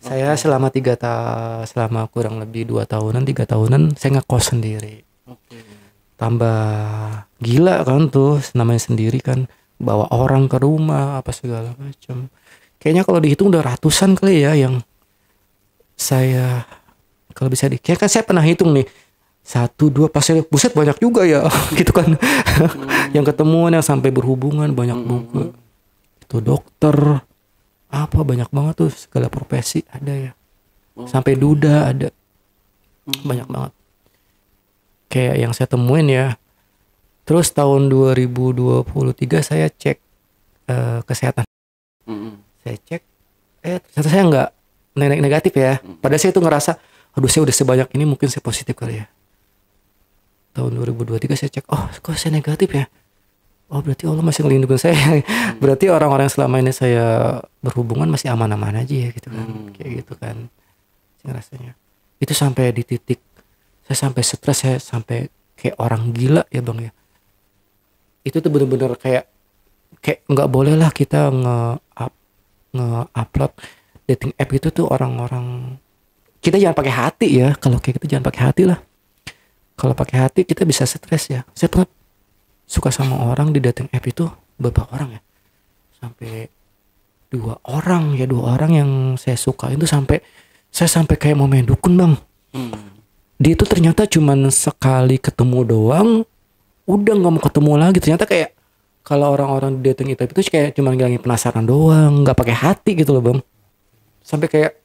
Saya selama selama kurang lebih 2 tahunan 3 tahunan saya ngekos sendiri. Tambah gila kan tuh, namanya sendiri kan, bawa orang ke rumah apa segala macam. Kayaknya kalau dihitung udah ratusan kali ya yang saya, kalau bisa kayak kan saya pernah hitung nih 1, 2 pasien, buset banyak juga ya gitu kan. Yang ketemuan, yang sampai berhubungan banyak juga. Itu dokter apa, banyak banget tuh, segala profesi ada ya. Sampai duda ada. Banyak banget. Kayak yang saya temuin ya. Terus tahun 2023 saya cek kesehatan. Saya cek Ternyata saya nggak negatif ya. Padahal saya itu ngerasa, aduh saya udah sebanyak ini, mungkin saya positif kali ya. Tahun 2023 saya cek, oh kok saya negatif ya. Oh berarti Allah masih ngelindungin saya. Berarti orang-orang yang selama ini saya berhubungan masih aman-aman aja ya gitu kan. Kayak gitu kan. Saya rasanya. Itu sampai di titik saya sampai stres, saya sampai kayak orang gila ya bang ya. Itu tuh bener-bener kayak nggak boleh lah kita nge-upload dating app itu tuh orang-orang, kita jangan pakai hati ya. Kalau kayak gitu jangan pakai hati lah. Kalau pakai hati kita bisa stres ya. Saya pernah suka sama orang di dating app itu, beberapa orang ya, sampai dua orang yang saya suka itu, saya sampai kayak mau main dukun bang. Dia itu ternyata cuman sekali ketemu doang, udah nggak mau ketemu lagi. Ternyata kayak kalau orang-orang di dating app itu kayak cuman ngilangin penasaran doang, nggak pakai hati gitu loh bang. Sampai kayak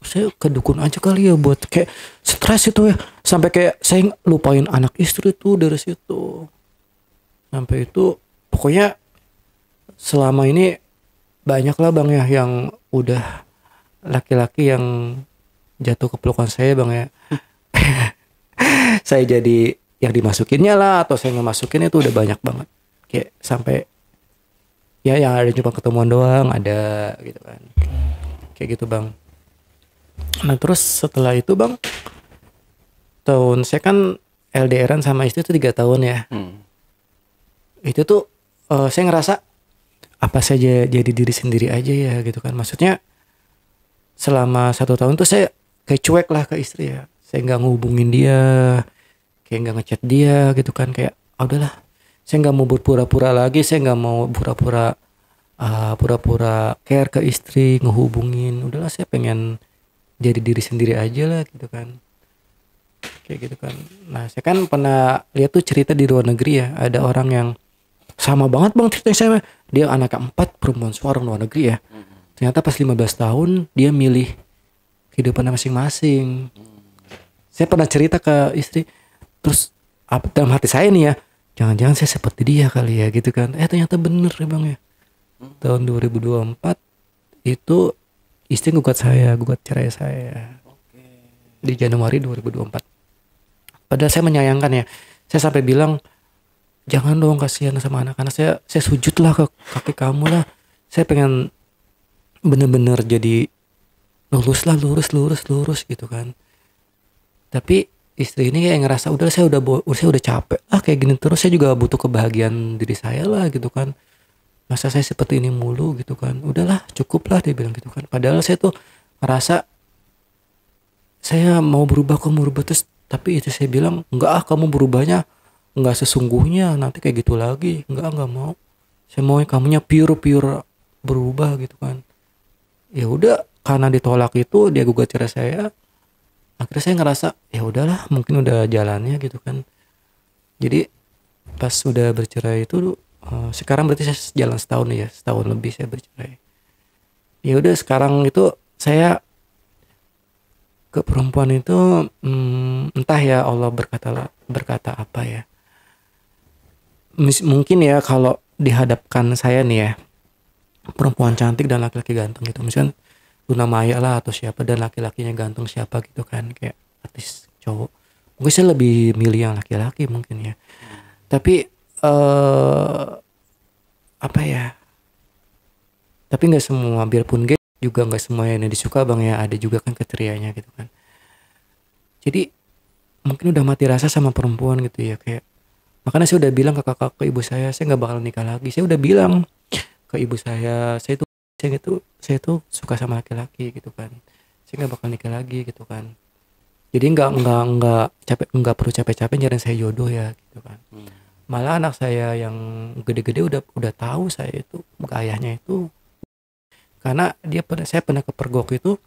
saya ke dukun aja kali ya buat kayak stres itu ya. Sampai kayak saya lupain anak istri tuh dari situ. Sampai itu pokoknya selama ini banyak lah bang ya yang udah laki-laki yang jatuh ke pelukan saya bang ya. Saya jadi yang dimasukinnya lah, atau saya ngemasukin itu udah banyak banget. Kayak sampai ya yang ada cuma ketemuan doang ada gitu kan. Kayak gitu bang. Nah terus setelah itu bang, saya kan LDRan sama istri itu 3 tahun ya. Itu tuh saya ngerasa apa saja jadi diri sendiri aja ya gitu kan. Maksudnya selama 1 tahun tuh saya kayak cuek lah ke istri ya. Saya nggak ngehubungin dia, kayak nggak ngechat dia gitu kan. Kayak udahlah, saya nggak mau berpura-pura lagi. Saya nggak mau pura-pura care ke istri, ngehubungin. Udahlah, saya pengen jadi diri sendiri aja lah gitu kan. Kayak gitu kan. Nah saya kan pernah lihat tuh cerita di luar negeri ya, ada orang yang sama banget bang ceritanya saya. Dia anak 4, perempuan, seorang luar negeri ya. Ternyata pas 15 tahun dia milih kehidupan masing-masing. Saya pernah cerita ke istri, terus dalam hati saya nih ya, jangan-jangan saya seperti dia kali ya gitu kan. Ternyata bener ya bang ya. Tahun 2024 itu istri gugat cerai saya di Januari 2024. Padahal saya menyayangkan ya. Saya sampai bilang, jangan dong, kasihan sama anak-anak. Saya sujud lah ke kaki kamu lah. Saya pengen bener-bener jadi lurus gitu kan. Tapi istri ini kayak ngerasa udah saya udah capek lah kayak gini terus. Saya juga butuh kebahagiaan diri saya lah gitu kan. Masa saya seperti ini mulu gitu kan. Udahlah, cukup lah, dia bilang gitu kan. Padahal saya tuh ngerasa saya mau berubah terus, tapi itu saya bilang enggak, kamu berubahnya enggak sesungguhnya, nanti kayak gitu lagi. Enggak mau. Saya mau kamunya pure berubah gitu kan. Ya udah, karena ditolak itu, dia gugat cerai saya. Akhirnya saya ngerasa ya udahlah, mungkin udah jalannya gitu kan. Jadi pas sudah bercerai itu, sekarang berarti saya jalan setahun lebih saya bercerai. Ya udah, sekarang itu saya ke perempuan itu entah ya Allah berkata apa ya. Mungkin ya kalau dihadapkan saya nih ya, perempuan cantik dan laki-laki ganteng gitu, misalnya Luna Maya lah atau siapa, dan laki-lakinya ganteng siapa gitu kan, kayak artis cowok, mungkin saya lebih milih yang laki-laki mungkin ya. Tapi apa ya, tapi nggak semua, biarpun gay juga nggak semua yang disuka bang ya, ada juga kan kriterianya gitu kan. Jadi mungkin udah mati rasa sama perempuan gitu ya, kayak makanya saya udah bilang ke kakak, ke ibu saya nggak bakal nikah lagi. Saya udah bilang ke ibu saya tuh suka sama laki-laki gitu kan, saya nggak bakal nikah lagi gitu kan. Jadi nggak perlu capek-capek nyariin saya jodoh ya gitu kan. Malah anak saya yang gede-gede udah tahu saya itu ayahnya itu, karena saya pernah kepergok itu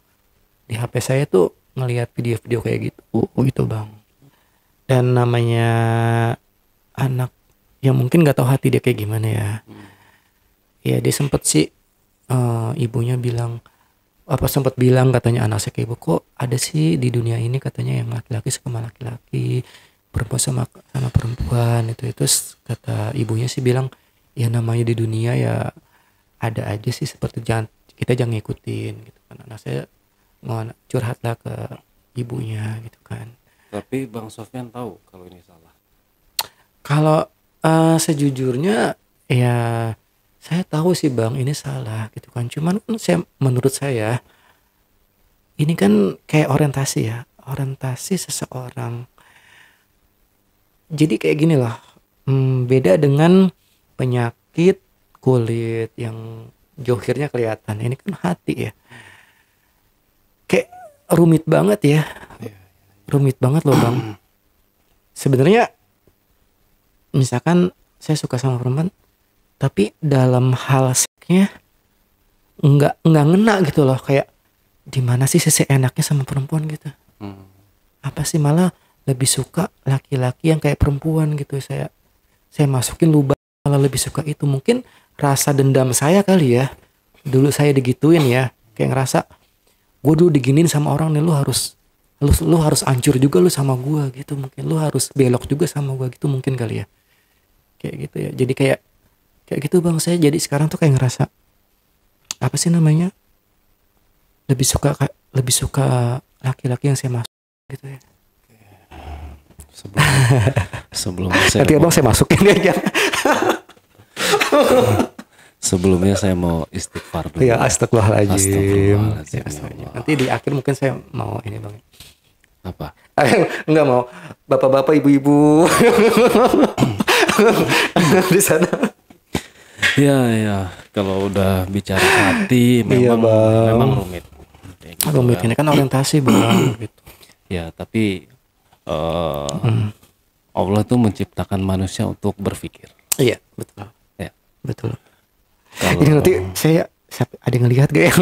di HP saya tuh ngelihat video-video kayak gitu itu bang. Dan namanya anak yang mungkin nggak tahu hati dia kayak gimana ya. Ya dia sempet sih ibunya sempat bilang katanya anak saya ke ibu, kok ada sih di dunia ini katanya yang laki-laki suka sama laki-laki, perempuan sama perempuan itu. Kata ibunya sih bilang, ya namanya di dunia ya ada aja sih seperti kita jangan ngikutin gitu kan. Anak saya mau curhatlah ke ibunya gitu kan. Tapi Bang Sofyan tahu kalau ini salah. Kalau sejujurnya ya saya tahu sih Bang ini salah gitu kan. Cuman kan menurut saya ini kan kayak orientasi ya, orientasi seseorang. Jadi kayak gini loh, beda dengan penyakit kulit yang johirnya kelihatan. Ini kan hati ya, kayak rumit banget ya, rumit banget loh Bang. Sebenarnya misalkan saya suka sama perempuan, tapi dalam hal seksnya nggak ngena gitu loh, kayak di mana sih sisi enaknya sama perempuan gitu. Apa sih, malah lebih suka laki-laki yang kayak perempuan gitu. Saya masukin lubang, malah lebih suka itu. Mungkin rasa dendam saya kali ya, dulu saya digituin ya, kayak ngerasa gue dulu diginin sama orang nih, lu harus hancur juga lu sama gue gitu. Mungkin lu harus belok juga sama gue gitu, mungkin kali ya, kayak gitu ya. Jadi kayak gitu Bang, saya jadi sekarang tuh kayak ngerasa apa sih namanya, lebih suka laki-laki yang saya masuk gitu ya. Sebelumnya saya Nanti Abang saya masukin aja. sebelumnya saya mau istighfar dulu. Ya astagfirullahaladzim. Astagfirullahaladzim, Ya, ya Allah. nanti di akhir mungkin saya mau ini Bang. Apa? Enggak mau bapak-bapak ibu-ibu di sana. Ya, kalau udah bicara hati Iya, memang Bang. memang rumit. Kayak gitu Rumit, kan. ini kan orientasi Bang gitu. Ya, tapi Allah tuh menciptakan manusia untuk berpikir. Iya, betul. Ya. Betul. Kalau Ini nanti ada yang ngelihat gak ya?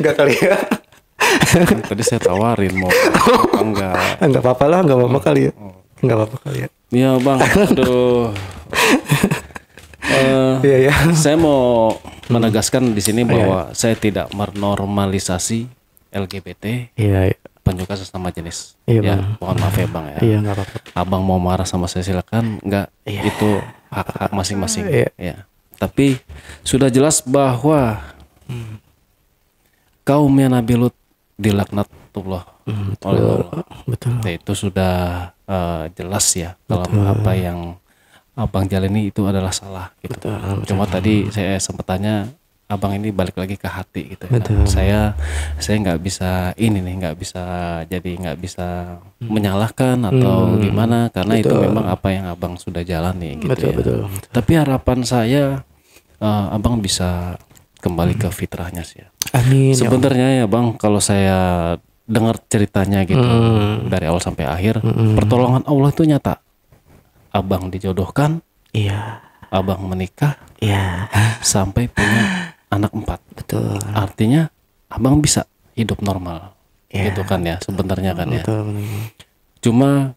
Enggak kali ya. tadi saya tawarin mau enggak. Enggak apa-apa lah, enggak apa-apa kali ya. Enggak apa-apa kali ya. Ya Bang, aduh. Iya ya. Saya mau menegaskan di sini bahwa saya tidak menormalisasi LGBT, Iya, penyuka sesama jenis. Iya, Ya, Bang. mohon maaf ya Bang ya. iya enggak apa-apa. Abang mau marah sama saya silakan, enggak, itu hak masing-masing. Iya. Ya. Tapi sudah jelas bahwa kaumnya Nabi Lut dilaknatullah oleh Allah. Betul. Ya, itu sudah jelas ya kalau apa yang Abang jalani itu adalah salah gitu. Betul. Cuma tadi saya sempat tanya Abang ini balik lagi ke hati gitu. Ya. Betul. Saya nggak bisa nggak bisa menyalahkan atau gimana karena itu memang apa yang Abang sudah jalani gitu ya. Betul. Tapi harapan saya Abang bisa kembali ke fitrahnya sih ya. Amin. Sebenarnya ya Bang, kalau saya dengar ceritanya gitu dari awal sampai akhir, pertolongan Allah itu nyata. Abang dijodohkan, Iya. Abang menikah, Iya. sampai punya anak 4. Betul. Artinya Abang bisa hidup normal, Iya. gitu kan ya sebenarnya kan ya. Betul. Cuma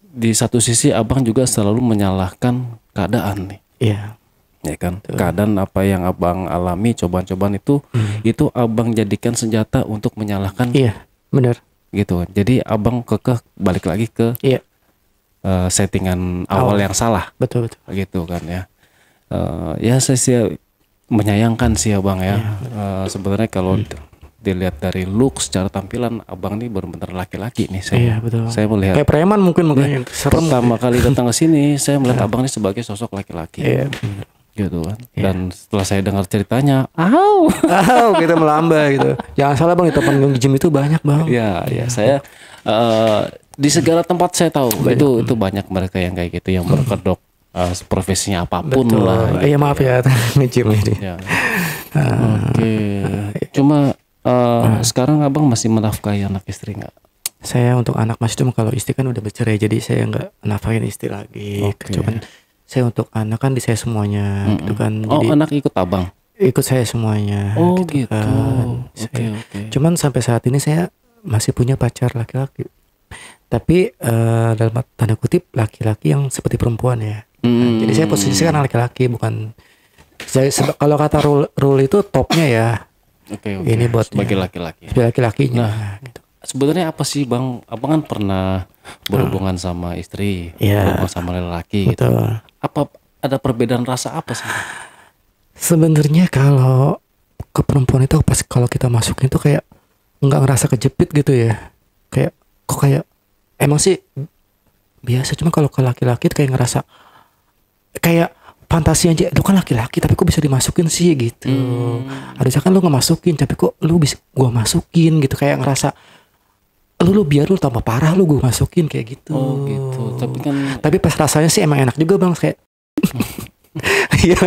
di satu sisi Abang juga selalu menyalahkan keadaan nih. Iya. Ya kan, keadaan apa yang Abang alami, cobaan-cobaan itu Abang jadikan senjata untuk menyalahkan, Iya, benar. gitu. Jadi Abang kekeh balik lagi ke Iya. settingan awal yang salah, Betul. gitu kan ya. Ya saya sih menyayangkan sih Abang ya. Sebenarnya kalau dilihat dari look secara tampilan Abang ini benar-benar laki-laki nih. Iya, betul. Saya melihat Kayak preman mungkin makanya serem. pertama kali datang ke sini saya melihat Abang ini sebagai sosok laki-laki. Iya. Gitu kan. Dan setelah saya dengar ceritanya, "Au." Kita melambai gitu. Jangan salah Bang, di tempat gym itu banyak Bang. Ya, saya di segala tempat saya tahu itu banyak mereka yang kayak gitu yang berkedok profesinya apapun Betul. lah. Iya maaf ya nge-gym ini. Ya. Oke. Cuma sekarang Abang masih menafkahi anak istri nggak? Saya untuk anak Mas itu kalau istri kan udah bercerai, jadi saya nggak nafkahin istri lagi. Oke. Cuman saya untuk anak kan di saya semuanya gitu kan. Oh, Jadi anak ikut Abang. ikut saya semuanya. Oh, gitu. kan. Oke. Cuman sampai saat ini saya masih punya pacar laki-laki. Tapi dalam tanda kutip laki-laki yang seperti perempuan ya. Jadi saya posisi kan laki-laki, bukan saya kalau kata rule itu topnya ya. Oke. Ini buat sebagai laki-laki. sebagai laki-lakinya. Gitu. Sebenarnya apa sih Bang? Abang kan pernah berhubungan sama istri, Iya. berhubungan sama lelaki gitu. Betul. Apa ada perbedaan rasa apa sih? Sebenarnya kalau ke perempuan itu pas kalau kita masukin itu kayak nggak ngerasa kejepit gitu ya. Kayak kok kayak emang sih biasa, cuma kalau ke laki-laki tuh kayak ngerasa kayak fantasi aja, lu kan laki-laki tapi kok bisa dimasukin sih gitu. Harusnya kan lu nggak masukin tapi kok lu bisa gua masukin gitu, kayak ngerasa lu biar lu tambah parah lu gua masukin kayak gitu. Oh gitu. Tapi pas rasanya sih emang enak juga bang, kayak iya.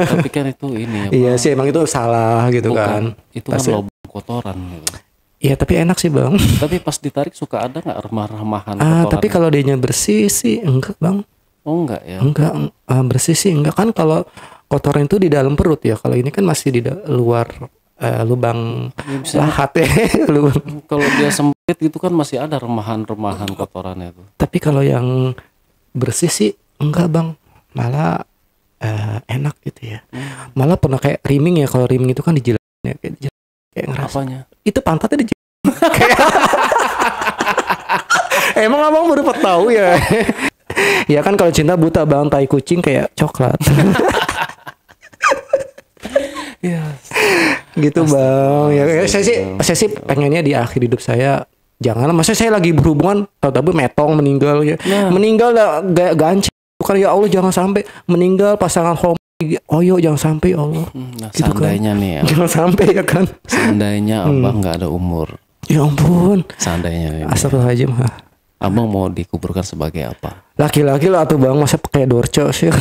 Tapi kan itu ini apa? Iya sih emang itu salah gitu kan. Itu Pas kan lubang kotoran gitu. Iya tapi enak sih bang. Tapi pas ditarik suka ada nggak remah-remahan kotoran? Tapi kalau dianya bersih sih enggak bang. Oh enggak ya? Enggak, bersih sih enggak, kan kalau kotoran itu di dalam perut ya. Kalau ini kan masih di luar lubang lahat ya. Kalau dia sempit gitu kan masih ada remahan-remahan kotorannya itu. Tapi kalau yang bersih sih enggak bang, malah enak gitu ya. Malah pernah kayak rimming ya, kalau rimming itu kan dijilat ya, kayak ngerasa. Apanya? Itu pantatnya dijilat. Emang abang baru tahu ya. Ya kan kalau cinta buta bang, tai kucing kayak coklat. Iya. Gitu bang. Ya saya sih pengennya di akhir hidup saya jangan, maksudnya saya lagi berhubungan tahu-tahu metong meninggal ya. Meninggal gak gancing. Bukan ya Allah jangan sampai meninggal pasangan homo. Oh yo jangan sampai ya Allah. Nah, gitu seandainya kan. nih ya. Jangan sampai ya kan. Seandainya abang nggak ada umur. Ya ampun. Seandainya nih. Astagfirullahaladzim. Abang mau dikuburkan sebagai apa? Laki-laki lah tuh bang, masa pakai dorce sih.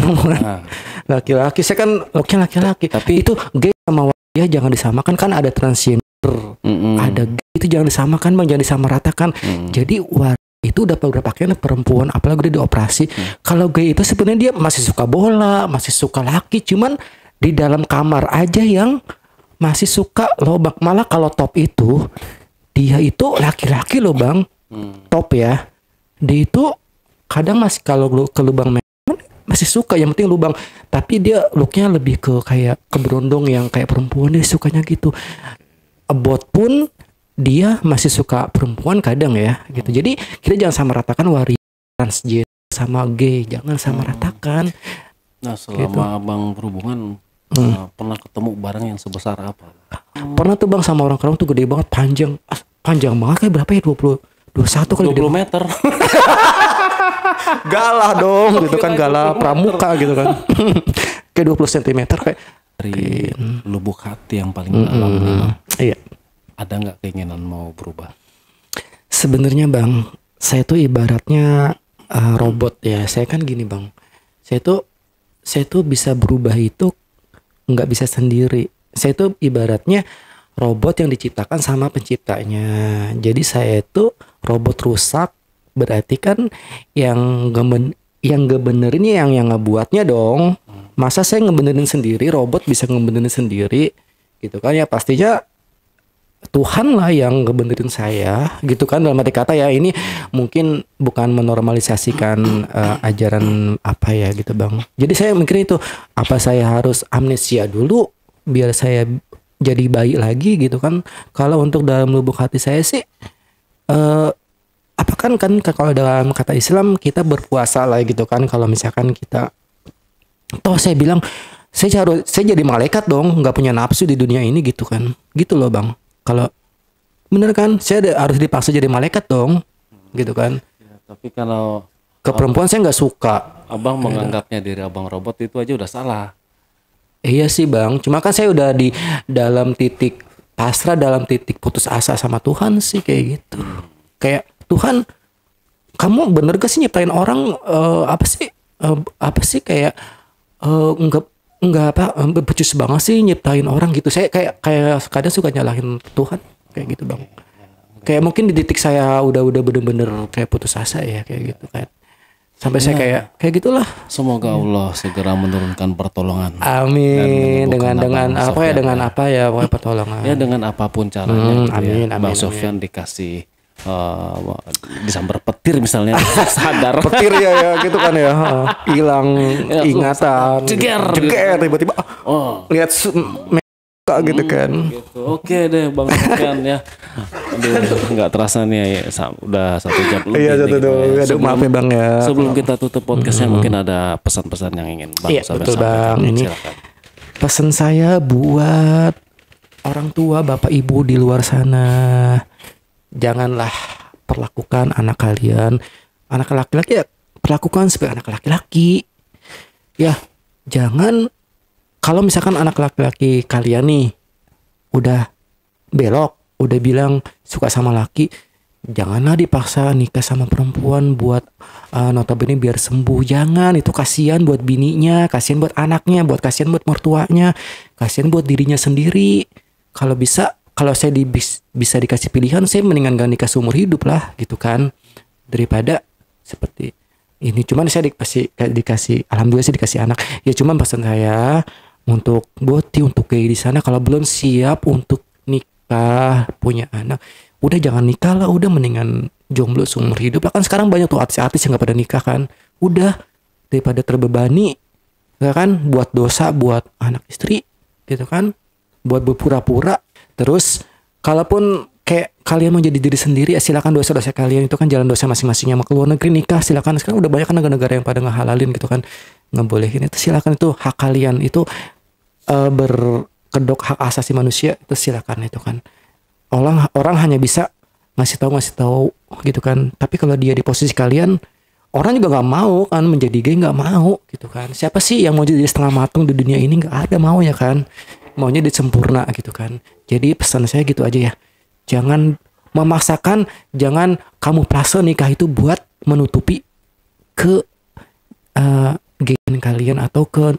Laki-laki, saya kan laki-laki. Tapi itu gay sama ya jangan disamakan, kan ada transgender, ada gay, itu jangan disamakan bang, jangan disamaratakan. Jadi itu udah pakaian perempuan, apalagi udah dioperasi. Kalau gay itu sebenarnya dia masih suka bola, masih suka laki, cuman di dalam kamar aja yang masih suka lobak. Malah kalau top itu dia itu laki-laki loh bang, top ya. Dia itu kadang masih kalau ke lubang masih suka, yang penting lubang, tapi dia looknya lebih ke kayak keberondong yang kayak perempuan, dia sukanya gitu. Bot pun dia masih suka perempuan kadang ya gitu. Jadi kita jangan sama ratakan waria transgender sama gay, jangan sama ratakan. Nah selama gitu. Abang berhubungan pernah ketemu barang yang sebesar apa? Pernah tuh bang sama orang tuh gede banget, panjang banget, kayak berapa ya, 21 kali 20 meter. Galah dong gitu kan, galah pramuka gitu kan. Kayak 20 cm kayak dari lubuk hati yang paling dalam. Iya. Ada nggak keinginan mau berubah? Sebenarnya bang, saya tuh ibaratnya robot ya. Saya kan gini bang, saya tuh bisa berubah itu nggak bisa sendiri. Saya tuh ibaratnya robot yang diciptakan sama penciptanya. Jadi saya itu robot rusak, berarti kan yang ngebenerin yang ngebuatnya dong. Masa saya ngebenerin sendiri, robot bisa ngebenerin sendiri gitu kan ya, pastinya Tuhan lah yang ngebenerin saya gitu kan, dalam arti kata ya. Ini mungkin bukan menormalisasikan ajaran apa ya gitu bang. Jadi saya mikir itu, apa saya harus amnesia dulu biar saya jadi baik lagi gitu kan. Kalau untuk dalam lubuk hati saya sih apa kan kalau dalam kata Islam kita berpuasa lah gitu kan. Kalau misalkan kita toh saya bilang saya jadi malaikat dong, nggak punya nafsu di dunia ini gitu kan, gitu loh bang. Kalau bener kan saya harus dipaksa jadi malaikat dong gitu kan ya, tapi kalau ke perempuan saya nggak suka. Abang menganggapnya diri abang robot itu aja udah salah. Iya sih bang, cuma kan saya udah di dalam titik pasrah, dalam titik putus asa sama Tuhan sih kayak gitu. Kayak Tuhan, kamu bener gak sih nyiptain orang apa sih kayak enggak becus banget sih nyiptain orang gitu. Saya kayak kadang suka nyalahin Tuhan kayak gitu bang. Kayak mungkin di titik saya udah bener-bener kayak putus asa ya kayak gitu kan. Sampai saya kayak gitulah. Semoga Allah segera menurunkan pertolongan. Amin. Dengan apa ya pertolongan. Ya dengan apapun caranya. Amin. Bang Sofyan dikasih disambar petir misalnya, sadar petir ya gitu kan ya, hilang ingatan, jeger tiba-tiba lihat muka gitu kan. Gitu. Oke deh Bang Sofyan ya. Aduh, nggak terasa nih udah 1 jam lebih. Iya aduh, maaf ya Bang ya. Sebelum kita tutup podcastnya mungkin ada pesan-pesan yang ingin Bang Sofyan sampaikan. Bang, ini silakan. Pesan saya buat orang tua, bapak ibu di luar sana, janganlah perlakukan anak kalian, anak laki-laki ya perlakukan sebagai anak laki-laki. Ya, jangan kalau misalkan anak laki-laki kalian nih udah belok, udah bilang suka sama laki, janganlah dipaksa nikah sama perempuan buat notabene biar sembuh. Jangan, itu kasihan buat bininya, kasihan buat anaknya, kasihan buat mertuanya, kasihan buat dirinya sendiri. Kalau bisa, kalau saya bisa dikasih pilihan, saya mendingan gak nikah seumur hidup lah gitu kan, daripada seperti ini. Cuman saya dikasih alhamdulillah sih dikasih anak. Ya cuman pesan saya untuk Boti, untuk gay di sana, kalau belum siap untuk nikah, punya anak, udah jangan nikah lah, udah mendingan jomblo seumur hidup lah. Kan sekarang banyak tuh artis-artis yang gak pada nikah kan. Udah, daripada terbebani ya kan, buat dosa buat anak istri gitu kan, buat berpura-pura. Terus kalaupun kayak kalian mau jadi diri sendiri, ya silakan, dosa-dosa kalian itu kan jalan dosa masing-masing. Yang mau keluar negeri nikah silakan. Sekarang udah banyak kan negara-negara yang pada ngehalalin gitu kan, ngebolehin, itu silakan, itu hak kalian, itu berkedok hak asasi manusia, itu silakan itu kan. Orang hanya bisa ngasih tahu gitu kan. Tapi kalau dia di posisi kalian, orang juga nggak mau kan menjadi gay, nggak mau gitu kan. Siapa sih yang mau jadi setengah matang di dunia ini? Nggak ada mau ya kan. Maunya disempurna gitu kan. Jadi pesan saya gitu aja ya. Jangan memaksakan, jangan kamu paksa nikah itu buat menutupi ke gayan kalian atau ke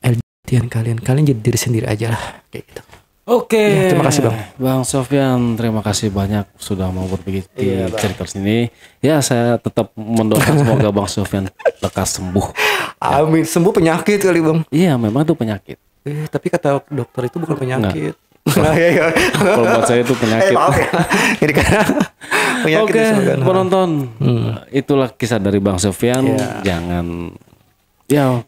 LGBT kalian. Kalian jadi diri sendiri aja lah kayak gitu. Oke, Ya, terima kasih Bang Sofyan, terima kasih banyak sudah mau berbagi di cerita sini. Ya, saya tetap mendoakan semoga Bang Sofyan lekas sembuh. Amin. Sembuh penyakit kali bang. Iya, memang itu penyakit. Tapi kata dokter itu bukan penyakit. Iya. Kalau buat saya itu penyakit. Maaf ya. Jadi karena penyakit. Oke, disebabkan. penonton, itulah kisah dari Bang Sofyan. Iya. Jangan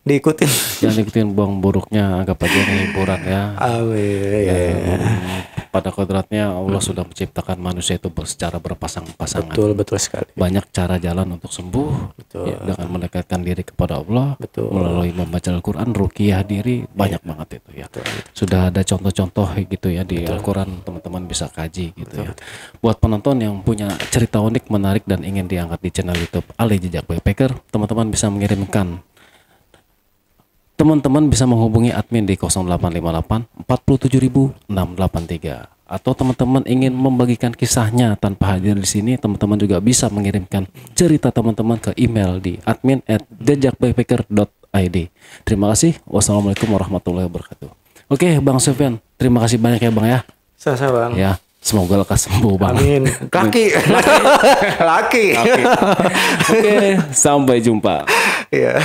Diikutin. jangan ikutin buang buruknya, anggap aja ini hiburan ya. Amin. Ya. Pada kodratnya Allah sudah menciptakan manusia itu secara berpasang-pasangan. Betul sekali. Banyak cara jalan untuk sembuh. Betul. Ya, dengan mendekatkan diri kepada Allah. Betul. Melalui membaca Al-Quran, ruqyah diri, banyak banget itu ya. Sudah ada contoh-contoh gitu ya di Al-Quran, teman-teman bisa kaji gitu ya. Buat penonton yang punya cerita unik, menarik dan ingin diangkat di channel YouTube Ali Jejak Backpacker, teman-teman bisa mengirimkan. Teman-teman bisa menghubungi admin di 0858 47683, atau teman-teman ingin membagikan kisahnya tanpa hadir di sini, teman-teman juga bisa mengirimkan cerita teman-teman ke email di admin@jejakbackpacker.id. Terima kasih. Wassalamualaikum warahmatullahi wabarakatuh. Oke, Bang Sofyan, terima kasih banyak ya Bang ya. Sama-sama bang. Ya, semoga lekas sembuh Bang. Amin. Laki. Oke, sampai jumpa. Iya.